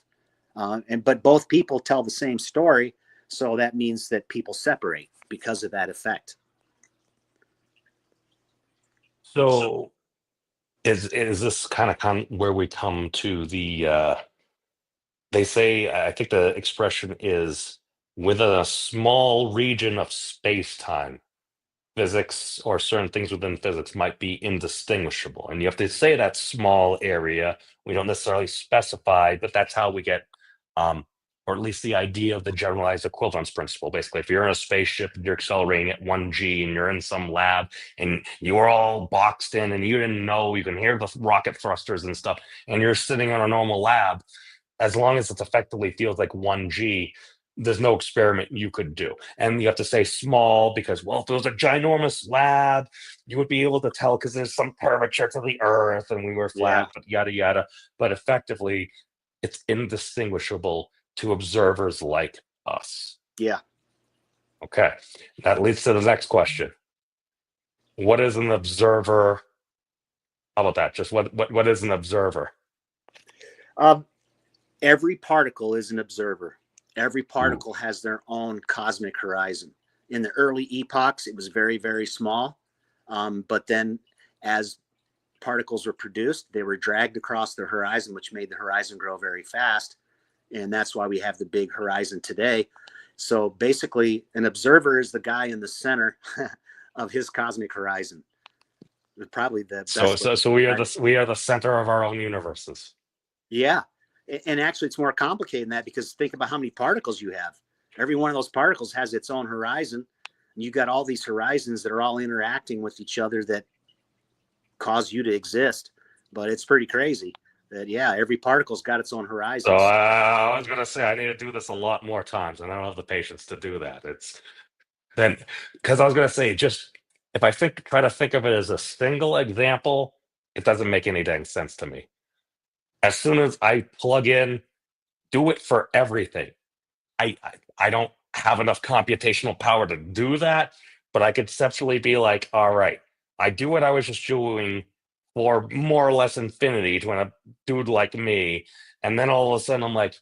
But both people tell the same story. So that means that people separate because of that effect. So is this kind of where we come to the they say, I think the expression is within a small region of space-time, physics or certain things within physics might be indistinguishable. And you have to say that small area. We don't necessarily specify, but that's how we get, or at least the idea of the generalized equivalence principle. Basically, if you're in a spaceship and you're accelerating at 1G and you're in some lab and you're all boxed in and you didn't know, you can hear the rocket thrusters and stuff, and you're sitting in a normal lab, as long as it effectively feels like 1G, there's no experiment you could do. And you have to say small because, well, if it was a ginormous lab, you would be able to tell because there's some curvature to the earth and we were Yeah. flat, but yada, yada. But effectively, it's indistinguishable to observers like us. Yeah. Okay, that leads to the next question. What is an observer? How about that? Just what is an observer? Every particle is an observer. Every Ooh. particle has their own cosmic horizon. In the early epochs, it was very, very small. But then as particles were produced, they were dragged across the horizon, which made the horizon grow very fast. And that's why we have the big horizon today. So basically, an observer is the guy in the center of his cosmic horizon. Probably the best way. So we are the center of our own universes. Yeah. And actually, it's more complicated than that, because think about how many particles you have. Every one of those particles has its own horizon. And you've got all these horizons that are all interacting with each other that cause you to exist. But it's pretty crazy that, yeah, every particle's got its own horizon. So I was going to say I need to do this a lot more times, and I don't have the patience to do that. It's then because I was going to say, just if I try to think of it as a single example, it doesn't make any dang sense to me. As soon as I plug in, do it for everything. I don't have enough computational power to do that, but I could conceptually be like, all right, I do what I was just doing for more or less infinity to a dude like me, and then all of a sudden I'm like,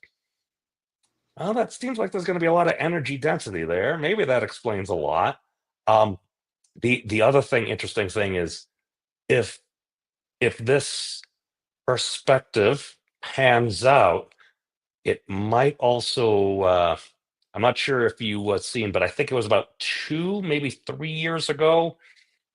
oh, that seems like there's going to be a lot of energy density there. Maybe that explains a lot. Um, the other interesting thing is if this perspective pans out, it might also. I'm not sure if you seen, but I think it was about 2, maybe 3 years ago,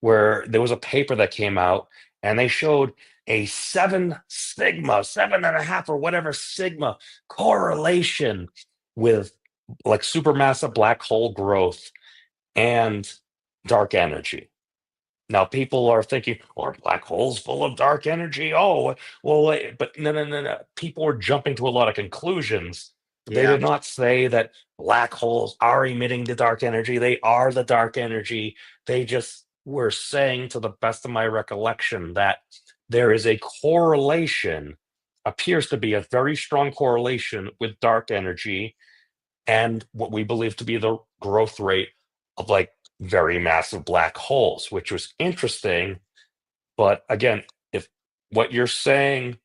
where there was a paper that came out, and they showed a 7.5 or whatever sigma correlation with like supermassive black hole growth and dark energy. Now, people are thinking, "Oh, are black holes full of dark energy?" Oh, well, but no, no, no, no. People were jumping to a lot of conclusions. They Yeah. did not say that black holes are emitting the dark energy. They are the dark energy. They just were saying, to the best of my recollection, that there is a correlation, appears to be a very strong correlation with dark energy and what we believe to be the growth rate of like very massive black holes, which was interesting. But again, if what you're saying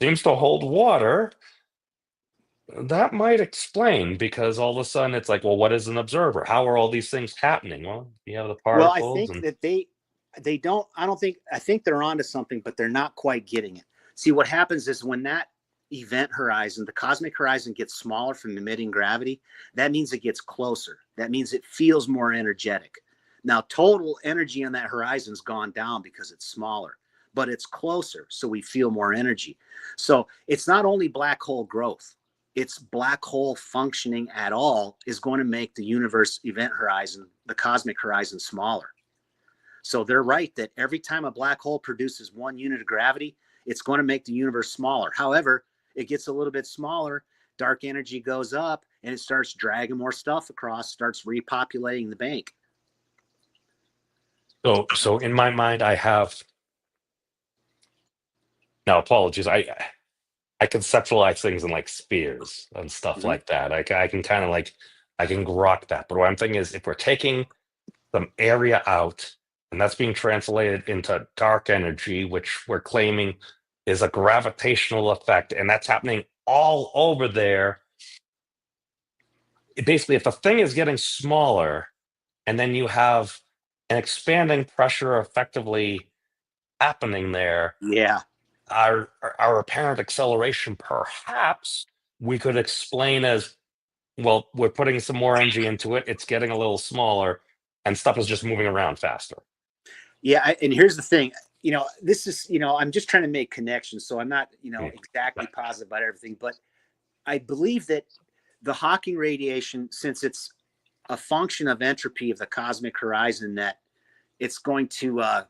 seems to hold water, that might explain, because all of a sudden it's like, well, what is an observer? How are all these things happening? Well, you have the Well, I particles think and that they don't. I don't think. I think they're onto something, but they're not quite getting it. See, what happens is when that event horizon, the cosmic horizon, gets smaller from emitting gravity, that means it gets closer. That means it feels more energetic. Now, total energy on that horizon's gone down because it's smaller, but it's closer, so we feel more energy. So it's not only black hole growth, it's black hole functioning at all is going to make the universe event horizon, the cosmic horizon, smaller. So they're right that every time a black hole produces 1 unit of gravity, it's going to make the universe smaller. However, it gets a little bit smaller, dark energy goes up, and it starts dragging more stuff across, starts repopulating the bank. so in my mind, I have now apologies. I conceptualize things in like spheres and stuff Mhm. like that. I can kind of like I can grok that. But what I'm thinking is, if we're taking some area out, and that's being translated into dark energy, which we're claiming is a gravitational effect, and that's happening all over there. Basically, if the thing is getting smaller, and then you have an expanding pressure effectively happening there, Yeah. our apparent acceleration, perhaps we could explain as, well, we're putting some more energy into it, it's getting a little smaller, and stuff is just moving around faster. Yeah. And here's the thing, this is, I'm just trying to make connections. So I'm not, Hmm. exactly positive about everything, but I believe that the Hawking radiation, since it's a function of entropy of the cosmic horizon, that it's going to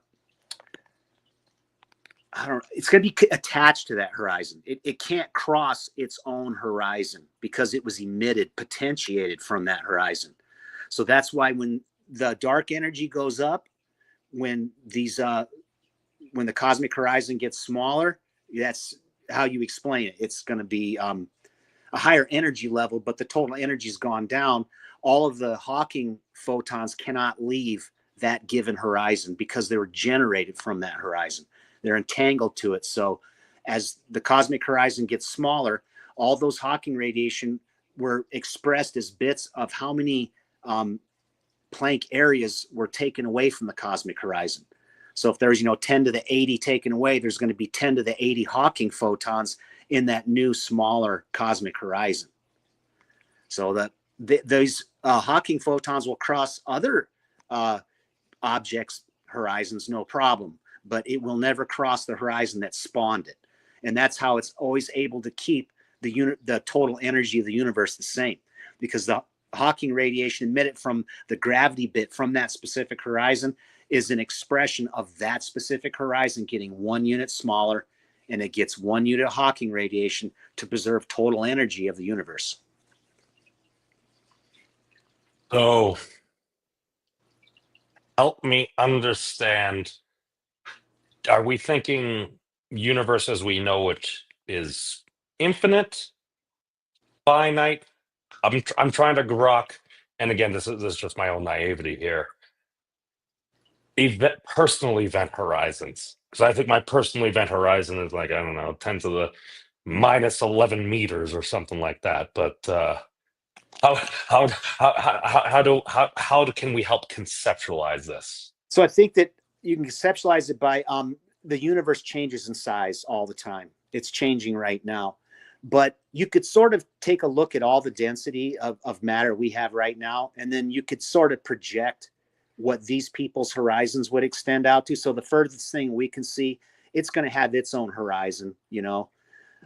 I don't know, it's going to be attached to that horizon. It can't cross its own horizon because it was emitted, potentiated from that horizon. So that's why when the dark energy goes up, when when the cosmic horizon gets smaller, that's how you explain it. It's going to be a higher energy level, but the total energy's gone down. All of the Hawking photons cannot leave that given horizon because they were generated from that horizon. They're entangled to it. So as the cosmic horizon gets smaller, all those Hawking radiation were expressed as bits of how many Planck areas were taken away from the cosmic horizon. So if there's 10 to the 80 taken away, there's going to be 10 to the 80 Hawking photons in that new smaller cosmic horizon. So that those Hawking photons will cross other objects' horizons, no problem, but it will never cross the horizon that spawned it. And that's how it's always able to keep the total energy of the universe the same, because the Hawking radiation emitted from the gravity bit from that specific horizon is an expression of that specific horizon getting 1 unit smaller, and it gets 1 unit of Hawking radiation to preserve total energy of the universe. So help me understand. Are we thinking universe as we know it is infinite, finite? I'm trying to grok, and again, this is just my own naivety here. Personal event horizons, because I think my personal event horizon is like, I don't know, 10 to the minus 11 meters or something like that. But how can we help conceptualize this? So I think that you can conceptualize it by the universe changes in size all the time. It's changing right now. But you could sort of take a look at all the density of matter we have right now, and then you could sort of project what these people's horizons would extend out to. So the furthest thing we can see it's going to have its own horizon, you know.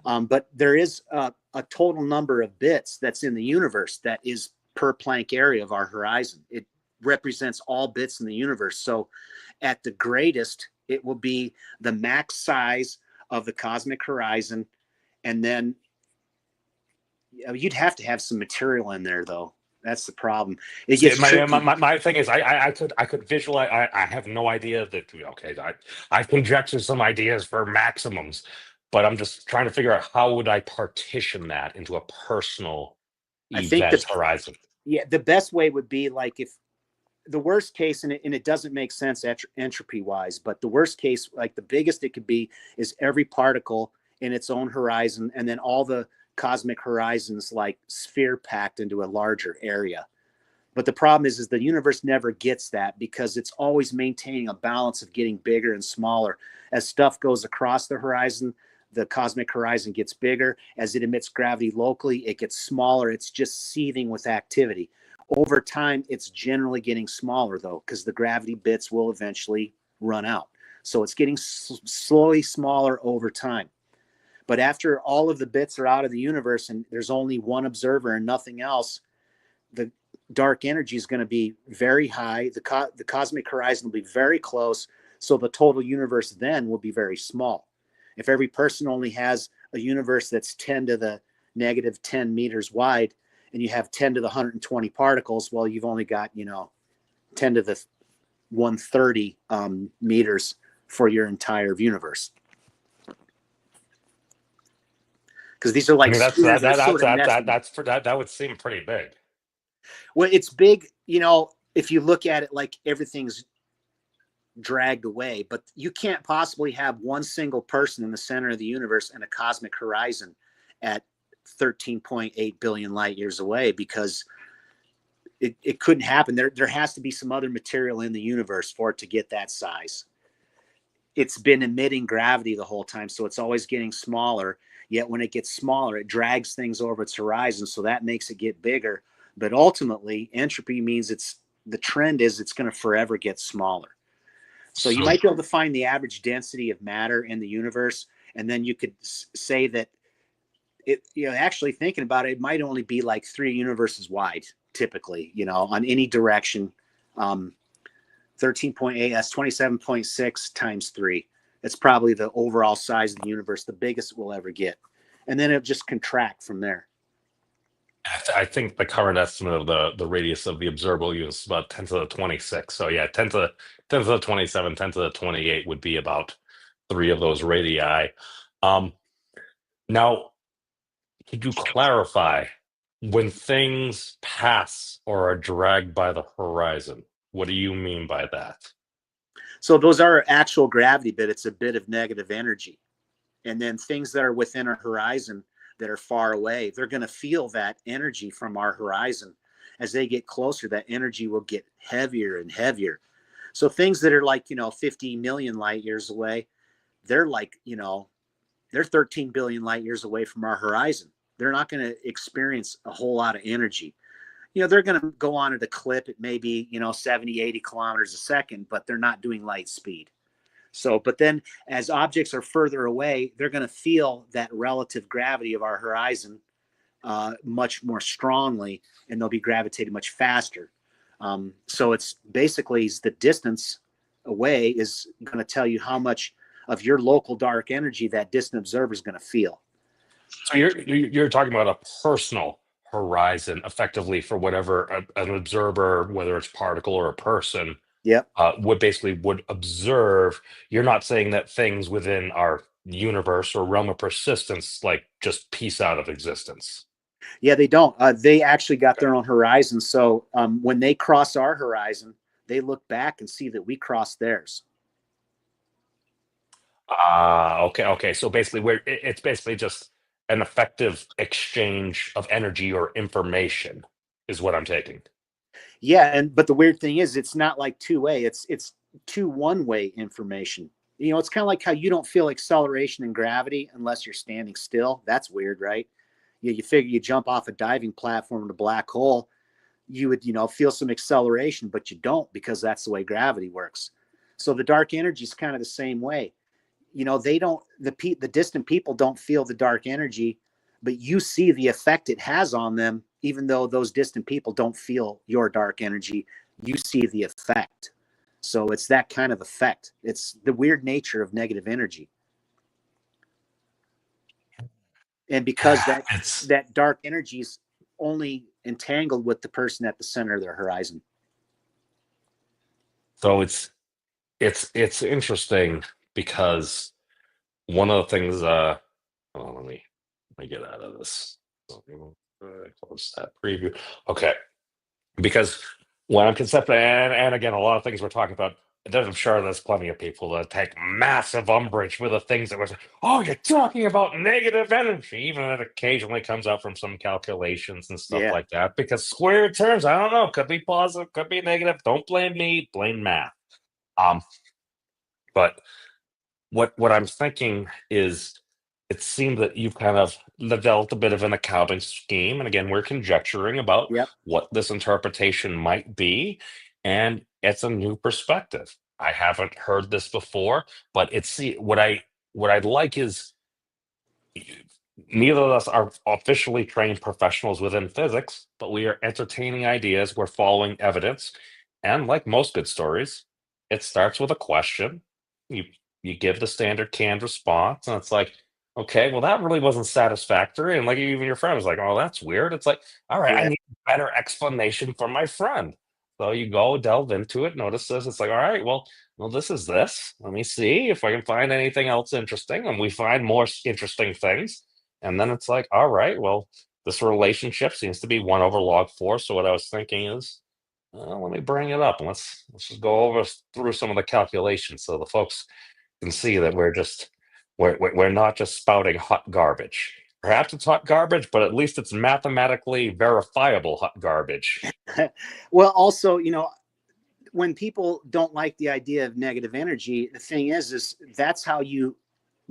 But there is a total number of bits that's in the universe that is per Planck area of our horizon. It represents all bits in the universe. So at the greatest, it will be the max size of the cosmic horizon. And then you'd have to have some material in there, though. That's the problem. It See, gets tricky. my thing is, I could visualize. I have no idea that. Okay, I conjectured some ideas for maximums, but I'm just trying to figure out how would I partition that into a personal I think event horizon. the best way would be like if the worst case, and it doesn't make sense entropy wise, but the worst case, like the biggest it could be, is every particle in its own horizon, and then all the cosmic horizons like sphere packed into a larger area. But the problem is the universe never gets that because it's always maintaining a balance of getting bigger and smaller. As stuff goes across the horizon, the cosmic horizon gets bigger. As it emits gravity locally, it gets smaller. It's just seething with activity. Over time, it's generally getting smaller, though, because the gravity bits will eventually run out. So it's getting slowly smaller over time. But after all of the bits are out of the universe and there's only one observer and nothing else, the dark energy is going to be very high. The cosmic horizon will be very close. So the total universe then will be very small. If every person only has a universe that's 10 to the negative 10 meters wide, and you have 10 to the 120 particles, well, you've only got, 10 to the 130 meters for your entire universe. Because these are like, I mean, that would seem pretty big. Well, it's big, if you look at it like everything's dragged away, but you can't possibly have one single person in the center of the universe and a cosmic horizon at 13.8 billion light years away, because it couldn't happen. There has to be some other material in the universe for it to get that size. It's been emitting gravity the whole time, so it's always getting smaller. Yet when it gets smaller, it drags things over its horizon, so that makes it get bigger. But ultimately, entropy means the trend is it's going to forever get smaller. So you might be able to find the average density of matter in the universe, and then you could say that actually thinking about it, it might only be like 3 universes wide, typically, on any direction. 13.8, that's 27.6 times 3. That's probably the overall size of the universe, the biggest we'll ever get. And then it'll just contract from there. I think the current estimate of the radius of the observable universe is about 10 to the 26. So yeah, 10 to the 27, 10 to the 28 would be about 3 of those radii. Now, could you clarify when things pass or are dragged by the horizon? What do you mean by that? So those are actual gravity, but it's a bit of negative energy. And then things that are within our horizon that are far away, they're going to feel that energy from our horizon. As they get closer, that energy will get heavier and heavier. So things that are like, 50 million light years away, they're like, they're 13 billion light years away from our horizon. They're not going to experience a whole lot of energy. They're going to go on at a clip at maybe, 70, 80 kilometers a second, but they're not doing light speed. So, but then as objects are further away, they're going to feel that relative gravity of our horizon much more strongly, and they'll be gravitated much faster. So it's basically the distance away is going to tell you how much of your local dark energy that distant observer is going to feel. So you're talking about a personal horizon, effectively, for whatever an observer, whether it's particle or a person, Yep. would observe. You're not saying that things within our universe or realm of persistence like just piece out of existence. Yeah, they don't. They actually got their own horizon. So when they cross our horizon, they look back and see that we crossed theirs. Okay. So basically, it's basically just an effective exchange of energy or information, is what I'm taking. Yeah, but the weird thing is, it's not like two-way. It's two one-way information. It's kind of like how you don't feel acceleration and gravity unless you're standing still. That's weird, right? You figure you jump off a diving platform in a black hole, you would, feel some acceleration, but you don't, because that's the way gravity works. So the dark energy is kind of the same way. they don't, the distant people don't feel the dark energy, but you see the effect it has on them. Even though those distant people don't feel your dark energy, you see the effect. So it's that kind of effect. It's the weird nature of negative energy. And because It's that dark energy is only entangled with the person at the center of their horizon. so it's interesting because one of the things hold on, let me get out of this. Close that preview. Okay. Because when I'm conceptually, and again, a lot of things we're talking about, I'm sure there's plenty of people that take massive umbrage with the things that we're saying. Oh, you're talking about negative energy, even if it occasionally comes out from some calculations and stuff Yeah. like that. Because square terms, I don't know, could be positive, could be negative. Don't blame me, blame math. Um, but what I'm thinking is it seems that you've kind of developed a bit of an accounting scheme. And again, we're conjecturing about Yep. what this interpretation might be. And it's a new perspective. I haven't heard this before, but it's what I'd like is neither of us are officially trained professionals within physics, but we are entertaining ideas, we're following evidence. And like most good stories, it starts with a question. You you give the standard canned response, and it's like, okay, well, that really wasn't satisfactory. And like even your friend was like, oh, that's weird. It's like, all right, I Yeah. need a better explanation from my friend. So you go delve into it, notice this. It's like, all right, well, this is this. Let me see if I can find anything else interesting. And we find more interesting things. And then it's like, all right, well, this relationship seems to be 1/log 4. So what I was thinking is, let me bring it up and let's just go over through some of the calculations so the folks can see that we're not just spouting hot garbage. Perhaps it's hot garbage, but at least it's mathematically verifiable hot garbage. Well, also, when people don't like the idea of negative energy, the thing is that's how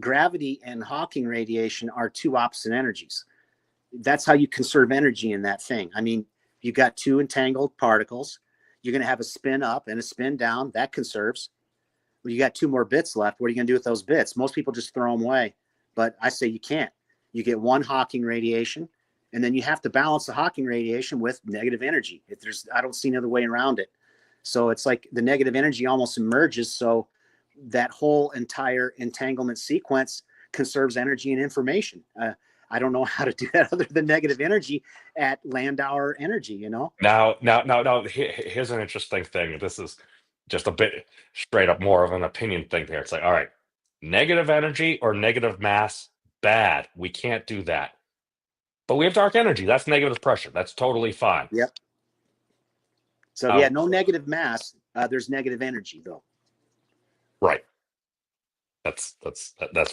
gravity and Hawking radiation are two opposite energies. That's how you conserve energy in that thing. I mean, you've got two entangled particles. You're going to have a spin up and a spin down. That conserves. Well, you got two more bits left. What are you going to do with those bits? Most people just throw them away. But I say you can't. You get one Hawking radiation, and then you have to balance the Hawking radiation with negative energy. I don't see another way around it. So it's like the negative energy almost emerges. So that whole entire entanglement sequence conserves energy and information. I don't know how to do that other than negative energy at Landauer energy. Now, here's an interesting thing. This is just a bit straight up more of an opinion thing here. It's like, all right, negative energy or negative mass, bad. We can't do that. But we have dark energy. That's negative pressure. That's totally fine. Yep. So yeah, Now, no negative mass. There's negative energy though. right. That's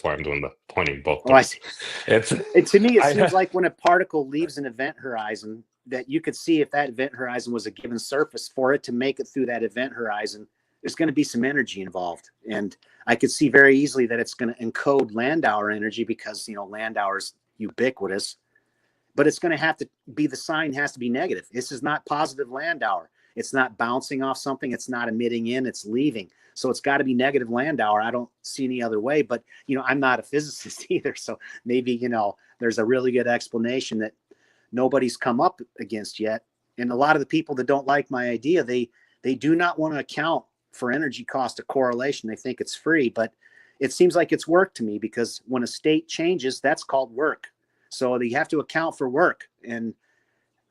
why I'm doing the pointing both Oh, I ways. see. It's And to me, it seems I like when a particle leaves an event horizon, that you could see if that event horizon was a given surface, for it to make it through that event horizon, there's going to be some energy involved. And I could see very easily that it's going to encode Landauer energy because, Landauer's ubiquitous, but it's going to have to be, the sign has to be negative. This is not positive Landauer. It's not bouncing off something. It's not emitting in, it's leaving. So it's got to be negative Landauer. I don't see any other way, but I'm not a physicist either. So maybe, there's a really good explanation that nobody's come up against yet. And a lot of the people that don't like my idea, they do not want to account for energy cost of correlation. They think it's free, but it seems like it's work to me, because when a state changes, that's called work. So they have to account for work. And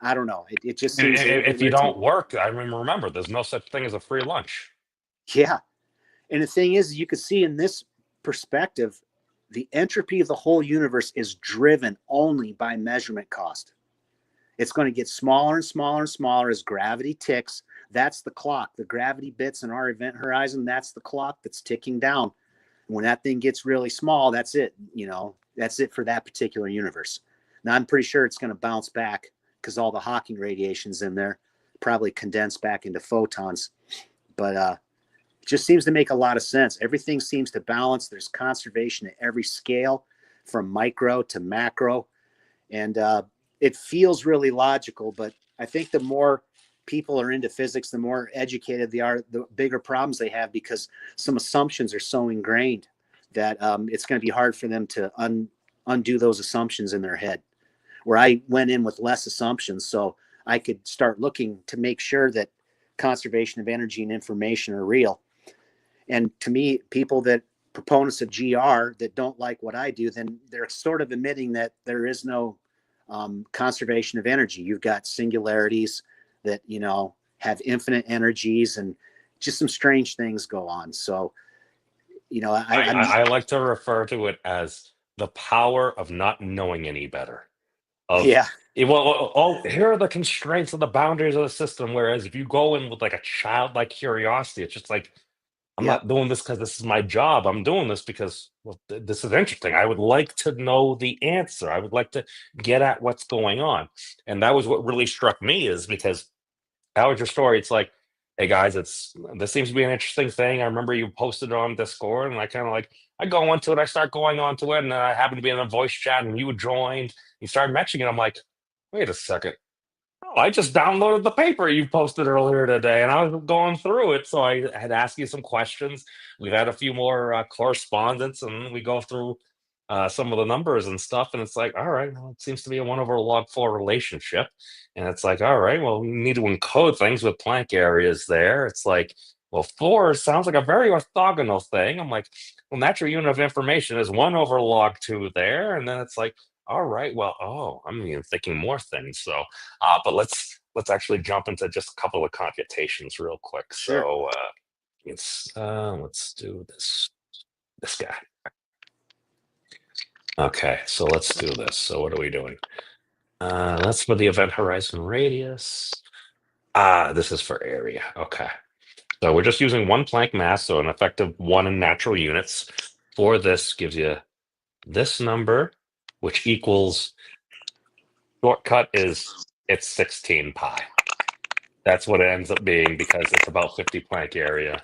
I don't know. It just seems a little bit if you weird to me. don't work, I mean, remember, there's no such thing as a free lunch. Yeah. And the thing is, you can see in this perspective, the entropy of the whole universe is driven only by measurement cost. It's going to get smaller and smaller and smaller as gravity ticks. That's the clock. The gravity bits in our event horizon, that's the clock that's ticking down. When that thing gets really small, that's it. That's it for that particular universe. Now, I'm pretty sure it's going to bounce back because all the Hawking radiation's in there, probably condense back into photons. But it just seems to make a lot of sense. Everything seems to balance. There's conservation at every scale, from micro to macro. And it feels really logical, but I think the more people are into physics, the more educated they are, the bigger problems they have, because some assumptions are so ingrained. that it's going to be hard for them to undo those assumptions in their head. Where I went in with less assumptions, so I could start looking to make sure that conservation of energy and information are real. And to me, people that proponents of GR that don't like what I do, then they're sort of admitting that there is no conservation of energy. You've got singularities that, you know, have infinite energies, and just some strange things go on. So, you know, I like to refer to it as the power of not knowing any better. Of yeah, oh, here are the constraints and the boundaries of the system. Whereas if you go in with like a childlike curiosity, it's just like, I'm yeah, not doing this because this is my job. I'm doing this because, well, this is interesting. I would like to know the answer. I would like to get at what's going on. And that was what really struck me, is because that was your story. It's like, hey guys, this seems to be an interesting thing. I remember you posted it on Discord, and I kind of like, I go into it, I start going on to it, and I happen to be in a voice chat, and you joined. You started mentioning it. I'm like, wait a second. Oh, I just downloaded the paper you posted earlier today, and I was going through it. So I had asked you some questions. We've had a few more correspondence, and we go through some of the numbers and stuff. And it's like, all right, well, it seems to be a 1/log4 relationship. And it's like, all right, well, we need to encode things with Planck areas there. It's like, well, 4 sounds like a very orthogonal thing. I'm like, well, natural unit of information is 1/log2 there. And then it's like, all right, well, oh, I'm even thinking more things. So but let's actually jump into just a couple of computations real quick. sure, So let's do this guy. Okay, so let's do this. So what are we doing? That's for the event horizon radius. This is for area. Okay. So we're just using one Planck mass, so an effective 1 in natural units. For this gives you this number, which equals, shortcut is, it's 16 pi. That's what it ends up being, because it's about 50 Planck area.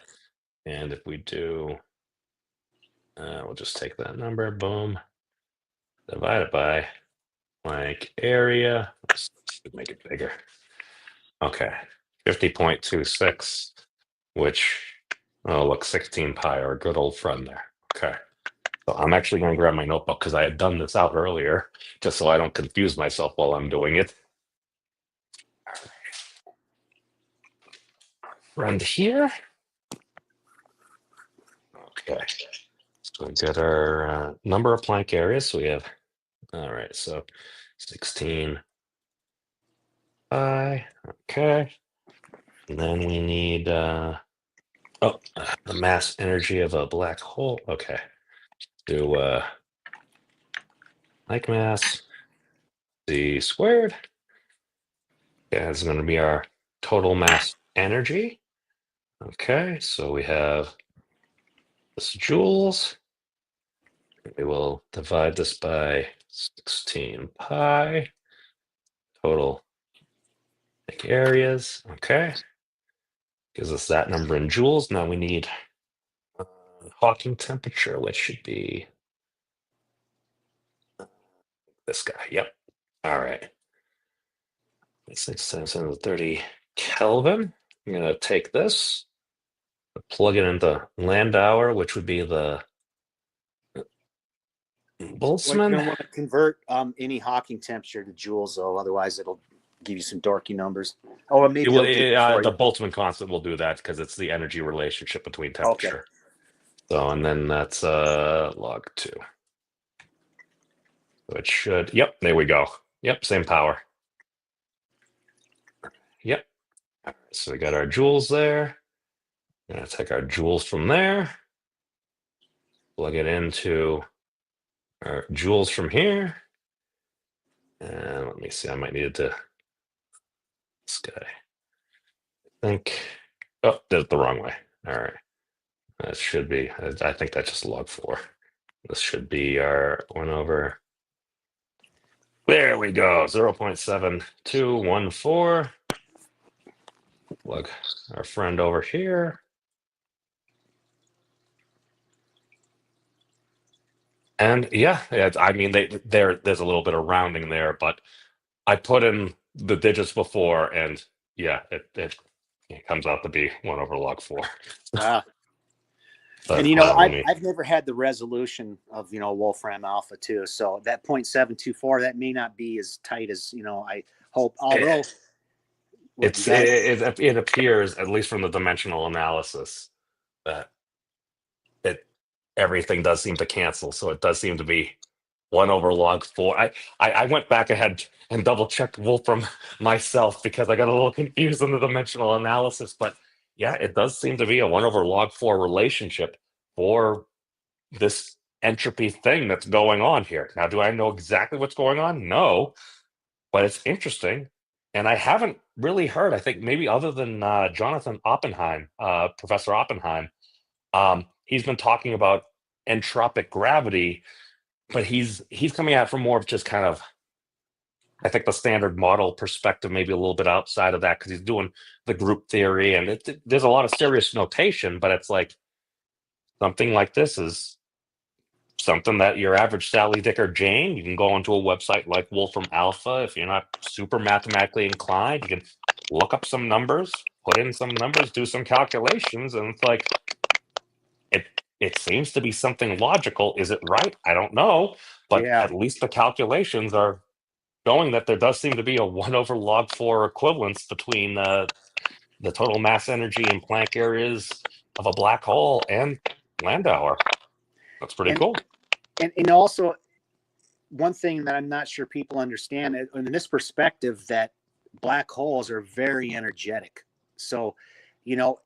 And if we do, we'll just take that number, boom, divide it by Planck area. Let's make it bigger. Okay, 50.26, which, oh, look, 16 pi, our good old friend there. Okay, so I'm actually going to grab my notebook because I had done this out earlier, just so I don't confuse myself while I'm doing it. Friend here. Okay, so we get our number of Planck areas. So we have, all right, so 16 pi. Okay, and then we need the mass energy of a black hole. Okay, do like mass c squared. Yeah, it's going to be our total mass energy. Okay, so we have this joules. We will divide this by 16 pi. Total areas. Okay, gives us that number in joules. Now we need Hawking temperature, which should be this guy. Yep. All right. 6 times 10⁻30 Kelvin. I'm going to take this, plug it into Landauer, which would be the well, you Boltzmann. don't want to convert any Hawking temperature to joules, though. Otherwise, it'll give you some dorky numbers. Oh, maybe the Boltzmann constant will do that because it's the energy relationship between temperature. Okay. So, and then that's log 2. So it should, yep, there we go. Yep, same power. Yep. So we got our joules there. I'm going to take our joules from there, plug it into our joules from here. And let me see, I might need to, this guy. I think, oh, did it the wrong way. All right. That should be, I think that's just log 4. This should be our 1 over, there we go, 0.7214. Plug our friend over here. And yeah, I mean, there's a little bit of rounding there, but I put in the digits before, and yeah, it comes out to be 1/log4. Ah, And But you know, whatever. I've never had the resolution of Wolfram Alpha 2, so that 0.724 that may not be as tight as I hope. Although, what you It's got? it appears, at least from the dimensional analysis, that it everything does seem to cancel. So it does seem to be 1/log 4. I went back ahead and double checked Wolfram myself because I got a little confused in the dimensional analysis. But yeah, it does seem to be a 1/log 4 relationship for this entropy thing that's going on here. Now, do I know exactly what's going on? No, but it's interesting. And I haven't really heard, I think maybe other than Jonathan Oppenheim, Professor Oppenheim, he's been talking about entropic gravity, but he's coming at it from more of just kind of, I think, the standard model perspective, maybe a little bit outside of that, because he's doing the group theory, and there's a lot of serious notation, but it's like something like this is something that your average Sally Dick or Jane, you can go onto a website like Wolfram Alpha. If you're not super mathematically inclined, you can look up some numbers, put in some numbers, do some calculations, and it's like it seems to be something logical. Is it right? I don't know, but Yeah, at least the calculations are showing that there does seem to be a 1/log 4 equivalence between the total mass energy and Planck areas of a black hole and Landauer. That's pretty and cool. and also one thing that I'm not sure people understand in this perspective, that black holes are very energetic. So,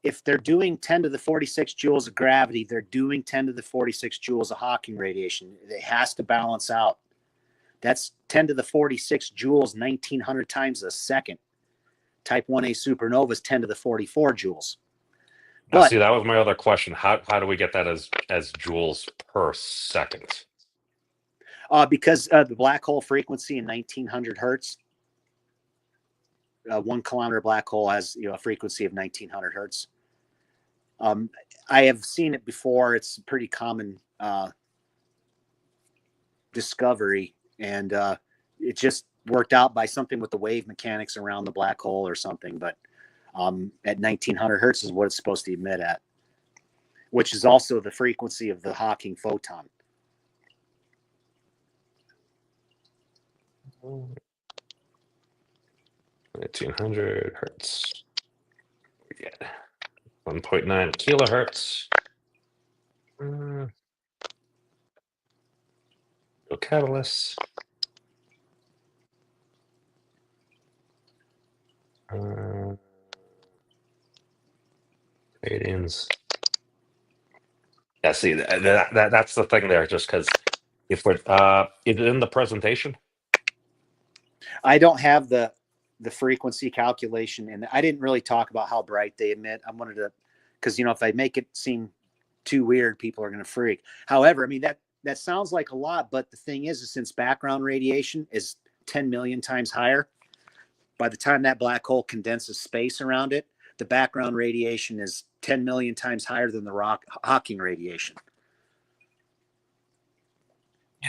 if they're doing 10 to the 46 joules of gravity, they're doing 10 to the 46 joules of Hawking radiation. It has to balance out. That's 10 to the 46 joules, 1900 times a second. Type 1a supernovas, 10 to the 44 joules. Now, But see, that was my other question. How do we get that as joules per second? because the black hole frequency in 1900 hertz, 1 kilometer black hole has a frequency of 1900 hertz. I have seen it before. It's a pretty common discovery, and it just worked out by something with the wave mechanics around the black hole or something. But at 1900 hertz is what it's supposed to emit at, which is also the frequency of the Hawking photon. Oh. 1900 hertz. We get 1.9 kilohertz. No catalysts. Radians. Yeah, see, that's the thing there, just because if we're, is it in the presentation? I don't have the frequency calculation, and I didn't really talk about how bright they emit. I wanted to, because if I make it seem too weird, people are going to freak. However, I mean that sounds like a lot, but the thing is since background radiation is 10 million times higher, by the time that black hole condenses space around it, the background radiation is 10 million times higher than the Hawking radiation.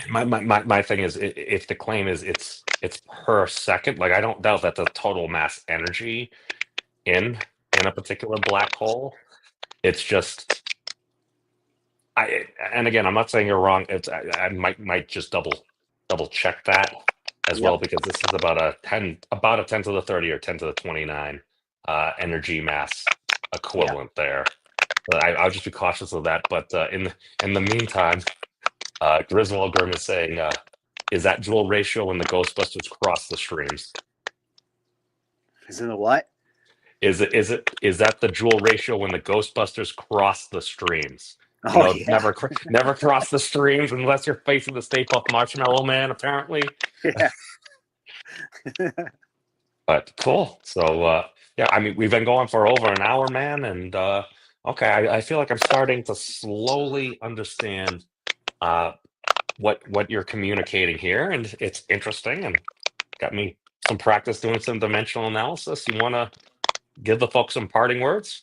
My thing is, if the claim is it's per second, like, I don't doubt that the total mass energy in a particular black hole. It's just, and again, I'm not saying you're wrong. I might just double check that as well, Yep. because this is about a 10 to the 30 or 10 to the 29 energy mass equivalent there. But I'll just be cautious of that. But in the meantime, Griswold Grim is saying, is that Joule ratio when the Ghostbusters cross the streams? Is in the what? Is that the Joule ratio when the Ghostbusters cross the streams? Oh yeah. Never cross the streams unless you're facing the Stay Puft Marshmallow Man, apparently. Yeah. But cool. So yeah, I mean, we've been going for over an hour, man, and okay, I feel like I'm starting to slowly understand what you're communicating here, and it's interesting and got me some practice doing some dimensional analysis. You want to give the folks some parting words?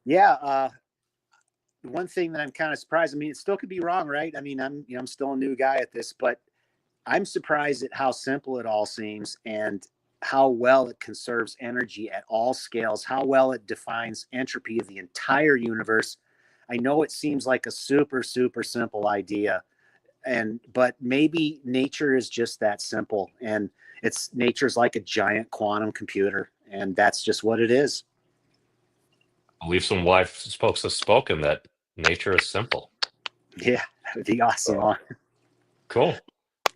Yeah. One thing that I'm kind of surprised. I mean, it still could be wrong, right? I mean, I'm still a new guy at this, but I'm surprised at how simple it all seems. And how well it conserves energy at all scales, how well it defines entropy of the entire universe. I know it seems like a super, super simple idea, but maybe nature is just that simple, and nature's like a giant quantum computer, and that's just what it is. I believe some wise folks have spoken that nature is simple. Yeah, that would be awesome. So, cool.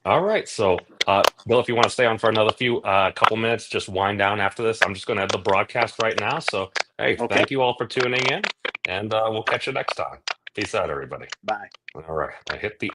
All right. So, Bill, if you want to stay on for another couple minutes, just wind down after this. I'm just going to end the broadcast right now. So, hey, Okay, thank you all for tuning in, and we'll catch you next time. Peace out, everybody. bye. All right. I hit the